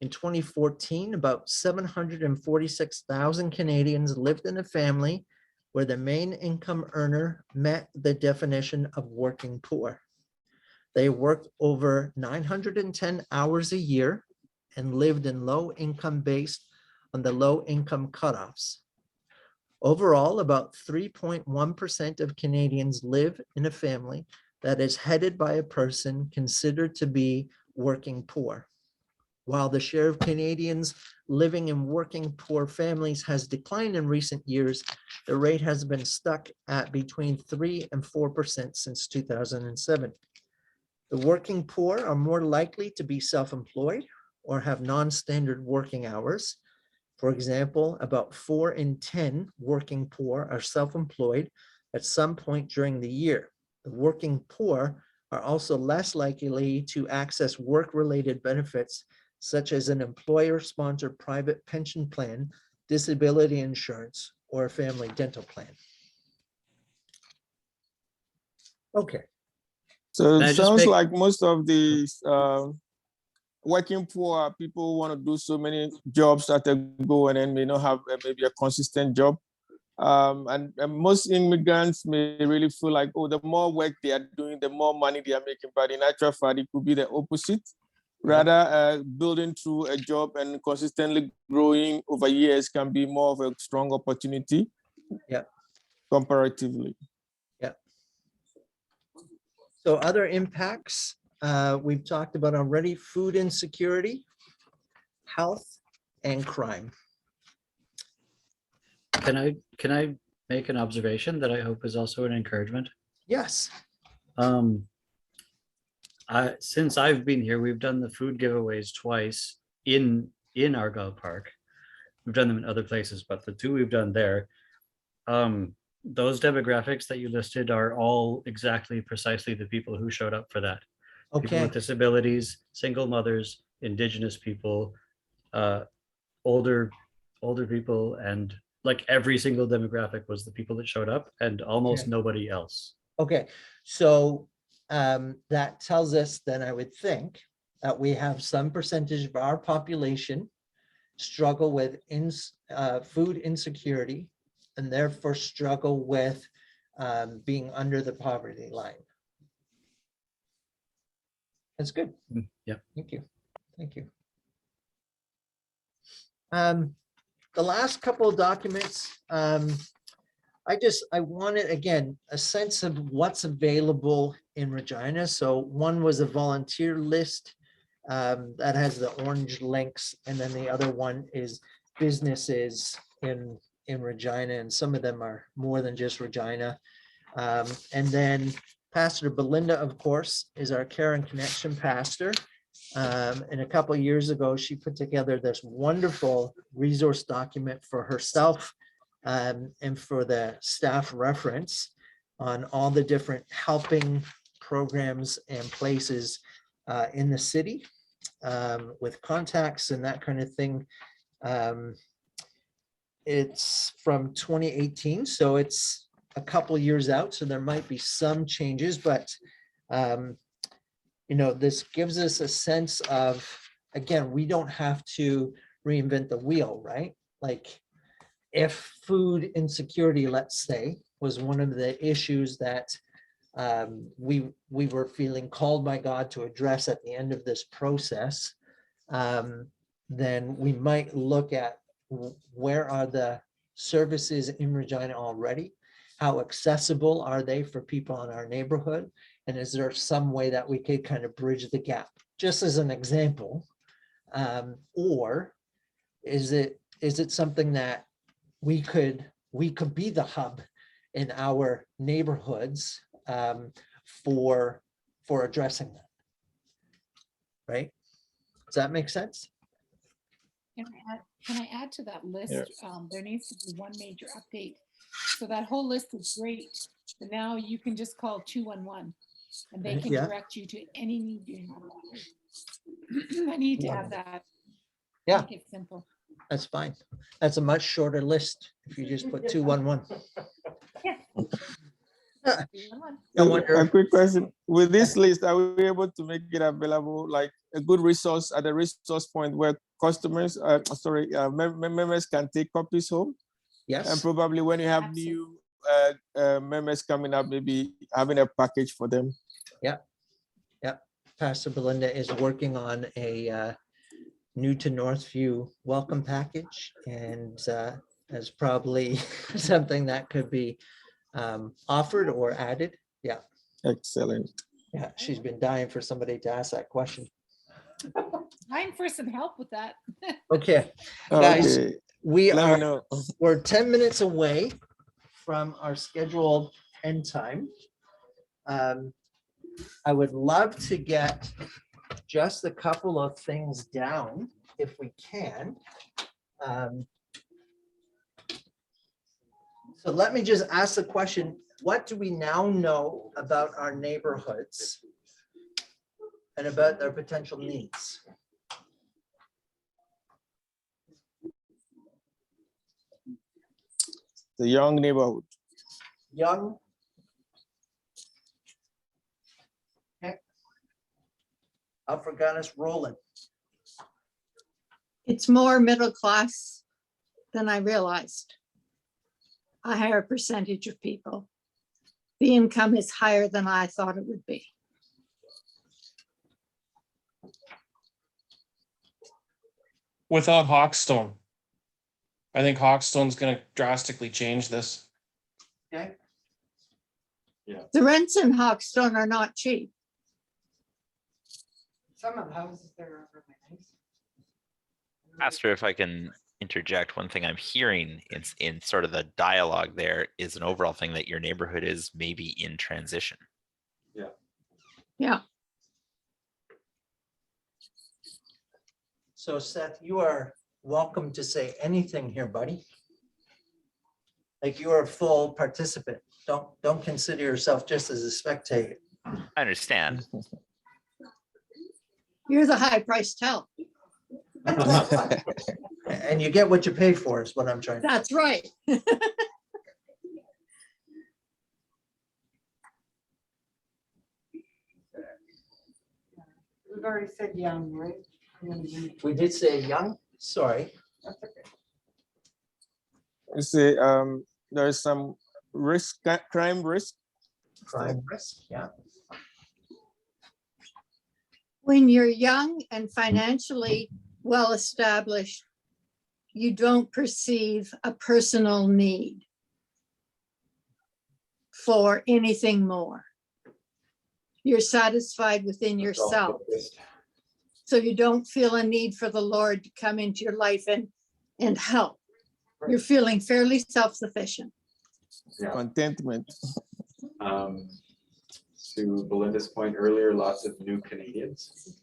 Speaker 1: In 2014, about 746,000 Canadians lived in a family where the main income earner met the definition of working poor. They worked over 910 hours a year and lived in low income based on the low income cutoffs. Overall, about 3.1% of Canadians live in a family that is headed by a person considered to be working poor. While the share of Canadians living in working poor families has declined in recent years, the rate has been stuck at between 3 and 4% since 2007. The working poor are more likely to be self-employed or have non-standard working hours. For example, about 4 in 10 working poor are self-employed at some point during the year. The working poor are also less likely to access work-related benefits such as an employer-sponsored private pension plan, disability insurance, or a family dental plan. Okay.
Speaker 13: So
Speaker 7: Can
Speaker 13: it
Speaker 7: I just
Speaker 13: sounds
Speaker 7: make-
Speaker 13: like most of the working poor people want to do so many jobs at a go and then may not have maybe a consistent job. And most immigrants may really feel like, oh, the more work they are doing, the more money they are making. But in actual fact, it could be the opposite. Rather, building through a job and consistently growing over years can be more of a strong opportunity.
Speaker 1: Yeah.
Speaker 13: Comparatively.
Speaker 1: Yeah. So other impacts we've talked about already: food insecurity, health, and crime.
Speaker 7: Can I make an observation that I hope is also an encouragement?
Speaker 1: Yes.
Speaker 7: Since I've been here, we've done the food giveaways twice in Argyll Park. We've done them in other places, but the two we've done there, those demographics that you listed are all exactly precisely the people who showed up for that. People
Speaker 1: Okay.
Speaker 7: with disabilities, single mothers, Indigenous people, older people, and like every single demographic was the people that showed up, and almost nobody else.
Speaker 1: Okay, so that tells us then, I would think, that we have some percentage of our population struggle with food insecurity, and therefore struggle with being under the poverty line. That's good.
Speaker 7: Yeah.
Speaker 1: Thank you. Thank you. The last couple of documents, I wanted, again, a sense of what's available in Regina. So one was a volunteer list that has the orange links, and then the other one is businesses in Regina, and some of them are more than just Regina. And then Pastor Belinda, of course, is our Care and Connection pastor. And a couple of years ago, she put together this wonderful resource document for herself and for the staff reference on all the different helping programs and places in the city with contacts and that kind of thing. It's from 2018, so it's a couple years out, so there might be some changes, but you know, this gives us a sense of, again, we don't have to reinvent the wheel, right? Like, if food insecurity, let's say, was one of the issues that we were feeling called by God to address at the end of this process, then we might look at where are the services in Regina already? How accessible are they for people in our neighborhood? And is there some way that we could kind of bridge the gap, just as an example? Or is it something that we could be the hub in our neighborhoods for addressing that? Right? Does that make sense?
Speaker 2: Can I add to that list?
Speaker 13: Yeah.
Speaker 2: There needs to be one major update. So that whole list is great, but now you can just call 211 and they can direct you to any need you have. I need to add that.
Speaker 1: Yeah.
Speaker 2: Make it simple.
Speaker 1: That's fine. That's a much shorter list if you just put 211.
Speaker 2: Yeah.
Speaker 13: A quick question. With this list, are we able to make it available, like a good resource at a resource point where customers, members can take copies home?
Speaker 1: Yes.
Speaker 13: And probably when you have new members coming up, maybe having a package for them.
Speaker 1: Yeah. Yeah. Pastor Belinda is working on a new to Northview welcome package, and as probably something that could be offered or added. Yeah.
Speaker 13: Excellent.
Speaker 1: Yeah, she's been dying for somebody to ask that question.
Speaker 2: Dying for some help with that.
Speaker 1: Okay, guys,
Speaker 13: Okay.
Speaker 1: we're 10 minutes away from our scheduled end time. I would love to get just a couple of things down if we can. So let me just ask the question, what do we now know about our neighborhoods and about their potential needs?
Speaker 13: The young neighborhood.
Speaker 1: Young. Okay. Alfreganis rolling.
Speaker 6: It's more middle class than I realized. a higher percentage of people. The income is higher than I thought it would be.
Speaker 4: Without Hawkstone, I think Hawkstone's going to drastically change this.
Speaker 1: Okay.
Speaker 6: The rents in Hawkstone are not cheap.
Speaker 9: Some of the houses there are really nice.
Speaker 10: Pastor, if I can interject, one thing I'm hearing in sort of the dialogue there is an overall thing that your neighborhood is maybe in transition.
Speaker 3: Yeah.
Speaker 6: Yeah.
Speaker 1: So Seth, you are welcome to say anything here, buddy. Like you are a full participant. Don't consider yourself just as a spectator.
Speaker 10: I understand.
Speaker 6: You're the high price tell.
Speaker 1: And you get what you pay for is what I'm trying to.
Speaker 6: That's right.
Speaker 9: We've already said young, right?
Speaker 1: We did say young, sorry.
Speaker 9: That's okay.
Speaker 13: You see, there's some risk, crime risk.
Speaker 1: Crime risk, yeah.
Speaker 6: When you're young and financially well established, you don't perceive a personal need for anything more. You're satisfied within yourself. So you don't feel a need for the Lord to come into your life and help. You're feeling fairly self-sufficient.
Speaker 3: Yeah.
Speaker 13: Contentment.
Speaker 8: To Belinda's point earlier, lots of new Canadians.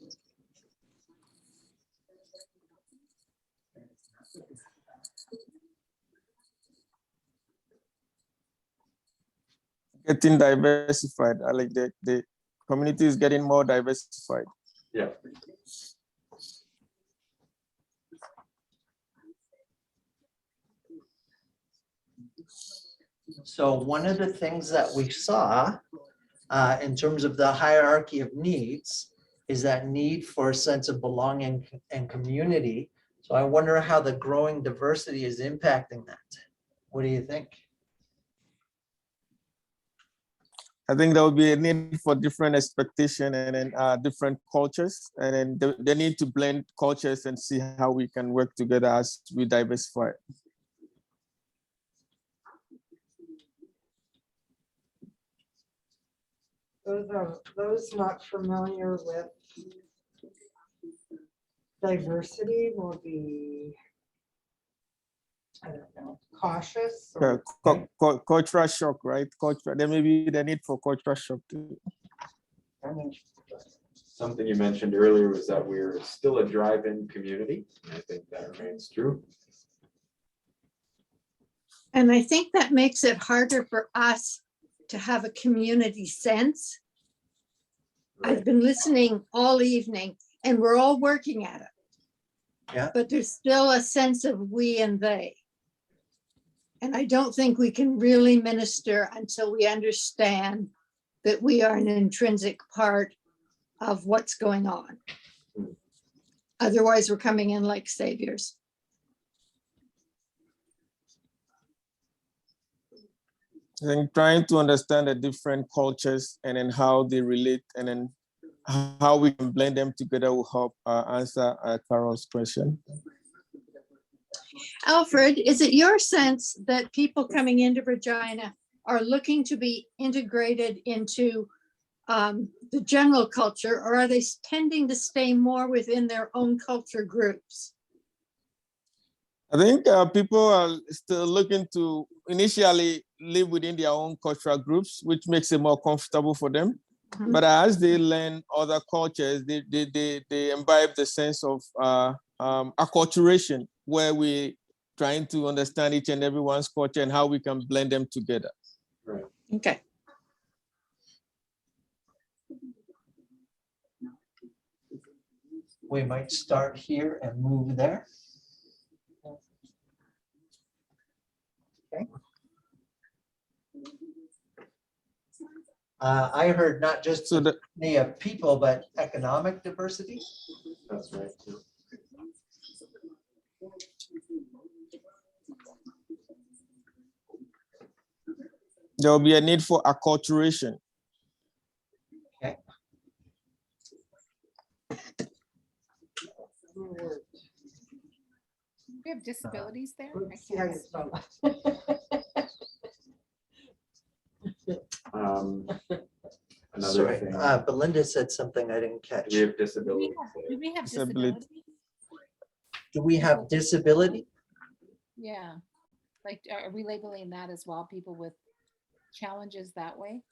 Speaker 13: Getting diversified. I like the community is getting more diversified.
Speaker 3: Yeah.
Speaker 1: So one of the things that we saw in terms of the hierarchy of needs is that need for a sense of belonging and community. So I wonder how the growing diversity is impacting that. What do you think?
Speaker 13: I think there will be a need for different expectation and then different cultures, and then they need to blend cultures and see how we can work together as we diversify.
Speaker 9: Those not familiar with diversity will be, I don't know, cautious. Or,
Speaker 13: Cultural shock, right? Cultural. There may be the need for cultural shock too.
Speaker 8: Something you mentioned earlier was that we're still a drive-in community. I think that remains true.
Speaker 6: And I think that makes it harder for us to have a community sense.
Speaker 8: Right.
Speaker 6: I've been listening all evening and we're all working at it.
Speaker 1: Yeah.
Speaker 6: But there's still a sense of we and they. And I don't think we can really minister until we understand that we are an intrinsic part of what's going on. Otherwise, we're coming in like saviors.
Speaker 13: I think trying to understand the different cultures and then how they relate and then how we can blend them together will help answer Carol's question.
Speaker 6: Alfred, is it your sense that people coming into Regina are looking to be integrated into the general culture, or are they tending to stay more within their own culture groups?
Speaker 13: I think people are still looking to initially live within their own cultural groups, which makes it more comfortable for them. Mm-hmm. But as they learn other cultures, they imbibe the sense of acculturation, where we're trying to understand each and everyone's culture and how we can blend them together.
Speaker 8: Right.
Speaker 6: Okay.
Speaker 1: We might start here and move there. Okay. I heard not just the of people, but economic diversity.
Speaker 8: That's right.
Speaker 13: There will be a need for acculturation.
Speaker 1: Okay.
Speaker 2: We have disabilities there? I
Speaker 9: Let's see how
Speaker 2: can't
Speaker 9: you
Speaker 2: see.
Speaker 9: spell
Speaker 8: Another
Speaker 1: Sorry,
Speaker 8: thing,
Speaker 1: Belinda said something I didn't catch.
Speaker 8: we have
Speaker 2: Do
Speaker 8: disabilities.
Speaker 2: we have
Speaker 13: Disability.
Speaker 2: disability?
Speaker 1: Do we have disability?
Speaker 2: Yeah. Like, are we labeling that as well? People with challenges that way?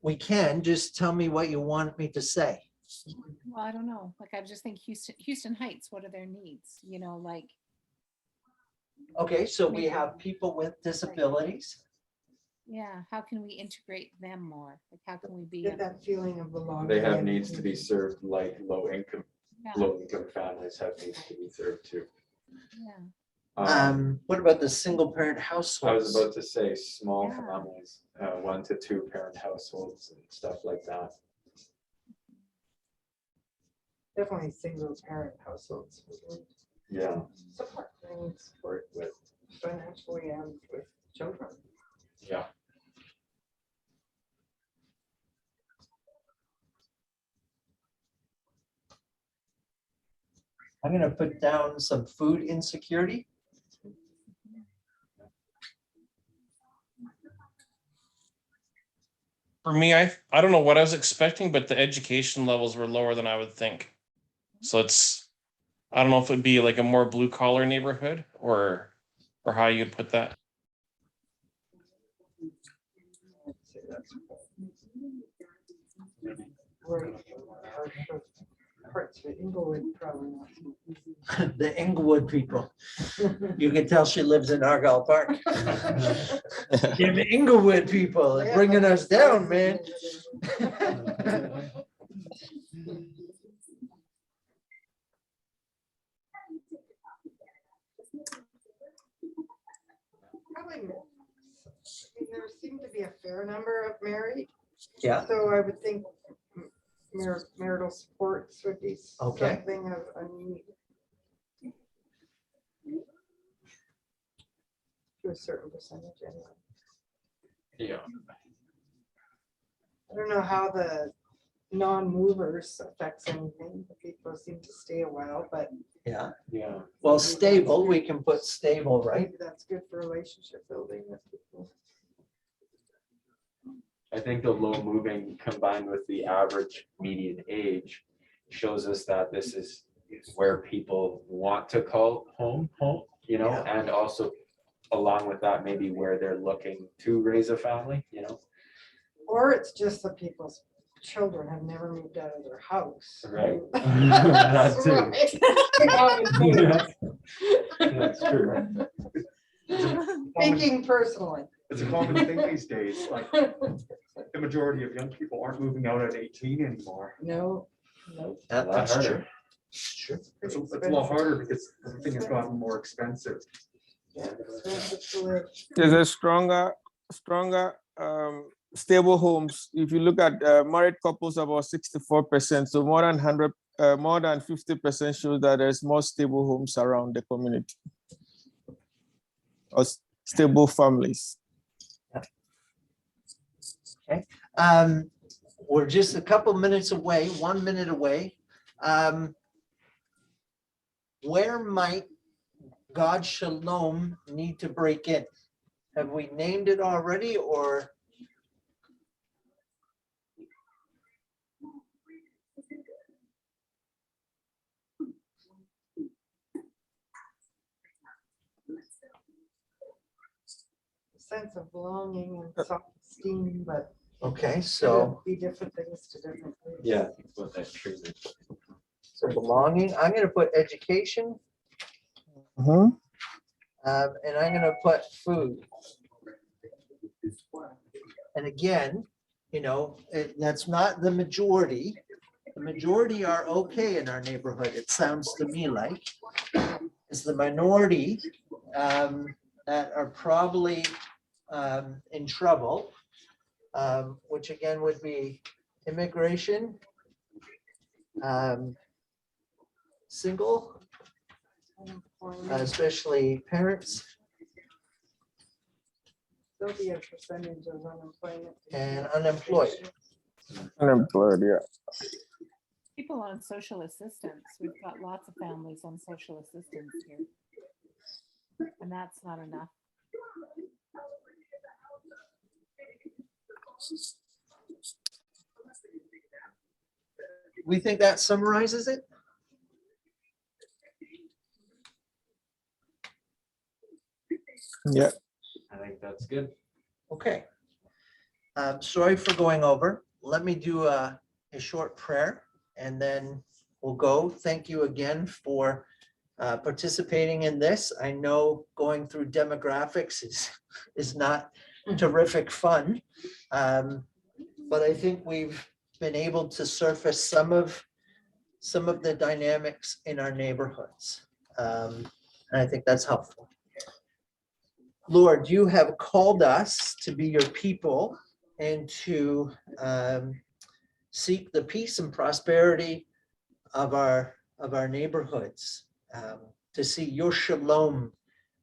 Speaker 1: We can, just tell me what you want me to say.
Speaker 2: Well, I don't know. Like, I just think Houston Heights, what are their needs? You know, like,
Speaker 1: Okay, so we have people with disabilities.
Speaker 2: yeah, how can we integrate them more? Like, how can we be?
Speaker 9: Get that feeling of belonging.
Speaker 8: They have
Speaker 9: and-
Speaker 8: needs to be served like low income families have needs to be served too.
Speaker 2: Yeah.
Speaker 1: What about the single parent
Speaker 8: I
Speaker 1: households?
Speaker 8: was about to say small
Speaker 2: Yeah.
Speaker 8: families, 1 to 2 parent households and stuff like that.
Speaker 9: Definitely single parent households.
Speaker 8: Yeah.
Speaker 9: Support, they need support with financially and with children.
Speaker 8: Yeah.
Speaker 1: I'm gonna put down some food insecurity.
Speaker 4: For me, I don't know what I was expecting, but the education levels were lower than I would think. So it's, I don't know if it'd be like a more blue collar neighborhood or how you'd put that.
Speaker 9: Right. Parts of Inglewood probably not.
Speaker 1: The Inglewood people. You can tell she lives in Argyll Park. Them Inglewood people are bringing us down, man.
Speaker 9: Probably, I mean, there seem to be a fair number of married.
Speaker 1: Yeah.
Speaker 9: So I would think marital supports would be
Speaker 1: Okay.
Speaker 9: something of a need. To a certain percentage anyway.
Speaker 8: Yeah.
Speaker 9: I don't know how the non-movers affects anything. The people seem to stay a while, but
Speaker 1: Yeah,
Speaker 8: Yeah.
Speaker 1: well, stable, we can put stable, right?
Speaker 9: maybe that's good for relationship building with people.
Speaker 8: I think the low moving combined with the average median age shows us that this is where people want to call home, you know,
Speaker 1: Yeah.
Speaker 8: and also along with that, maybe where they're looking to raise a family, you know.
Speaker 9: Or it's just that people's children have never moved out of their house.
Speaker 8: Right.
Speaker 9: That's
Speaker 8: That That's true.
Speaker 9: Thinking personally.
Speaker 3: It's a common thing these days, like the majority of young people aren't moving out at 18 anymore.
Speaker 9: No,
Speaker 1: That's
Speaker 8: harder.
Speaker 1: true. It's true.
Speaker 3: It's a lot harder because everything has gotten more expensive.
Speaker 9: Yeah, expensive to live.
Speaker 13: There's a stronger, stable homes. If you look at married couples, about 64%. So more than 100, more than 50% shows that there's more stable homes around the community or stable families.
Speaker 1: Okay, we're just a couple minutes away, 1 minute away. Where might God Shalom need to break in? Have we named it already, or?
Speaker 9: Sense of belonging and self-esteem, but
Speaker 1: Okay, so,
Speaker 9: be different things to different groups.
Speaker 8: Yeah, I think what that treatment.
Speaker 1: so belonging, I'm gonna put education,
Speaker 13: Mhm.
Speaker 1: and I'm gonna put food. And again, you know, that's not the majority. The majority are okay in our neighborhood, it sounds to me like. It's the minority that are probably in trouble, which again would be immigration, single, especially parents.
Speaker 9: There'll be a percentage of unemployment.
Speaker 1: And unemployed.
Speaker 13: Unemployed, yeah.
Speaker 2: People on social assistance. We've got lots of families on social assistance here. And that's not enough.
Speaker 1: We think that summarizes it?
Speaker 13: Yeah.
Speaker 8: I think that's good.
Speaker 1: Okay. Sorry for going over. Let me do a short prayer and then we'll go. Thank you again for participating in this. I know going through demographics is not terrific fun. But I think we've been able to surface some of the dynamics in our neighborhoods. And I think that's helpful. Lord, you have called us to be your people and to seek the peace and prosperity of our neighborhoods, to see your shalom,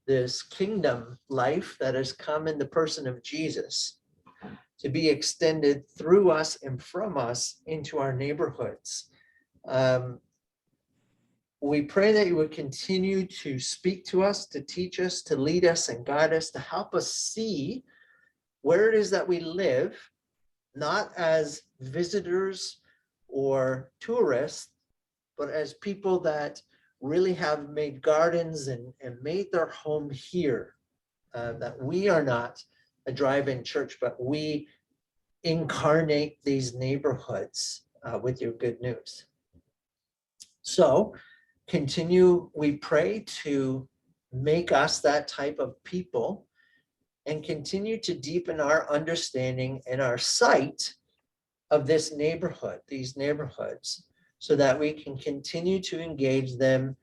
Speaker 1: this kingdom life that has come in the person of Jesus, to be extended through us and from us into our neighborhoods. We pray that you would continue to speak to us, to teach us, to lead us and guide us, to help us see where it is that we live, not as visitors or tourists, but as people that really have made gardens and made their home here, that we are not a drive-in church, but we incarnate these neighborhoods with your good news. So continue, we pray, to make us that type of people and continue to deepen our understanding and our sight of this neighborhood, these neighborhoods, so that we can continue to engage them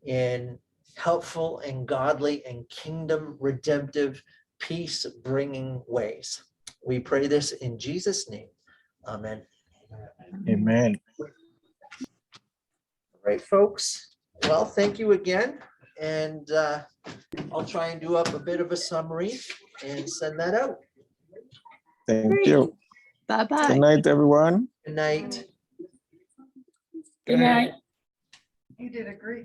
Speaker 1: in helpful and godly and kingdom redemptive peace bringing ways. We pray this in Jesus' name. Amen.
Speaker 13: Amen.
Speaker 1: All right, folks. Well, thank you again. And I'll try and do up a bit of a summary and send that out.
Speaker 13: Thank you.
Speaker 5: Bye-bye.
Speaker 13: Good night, everyone.
Speaker 1: Good night.
Speaker 6: Good night.
Speaker 9: You did a great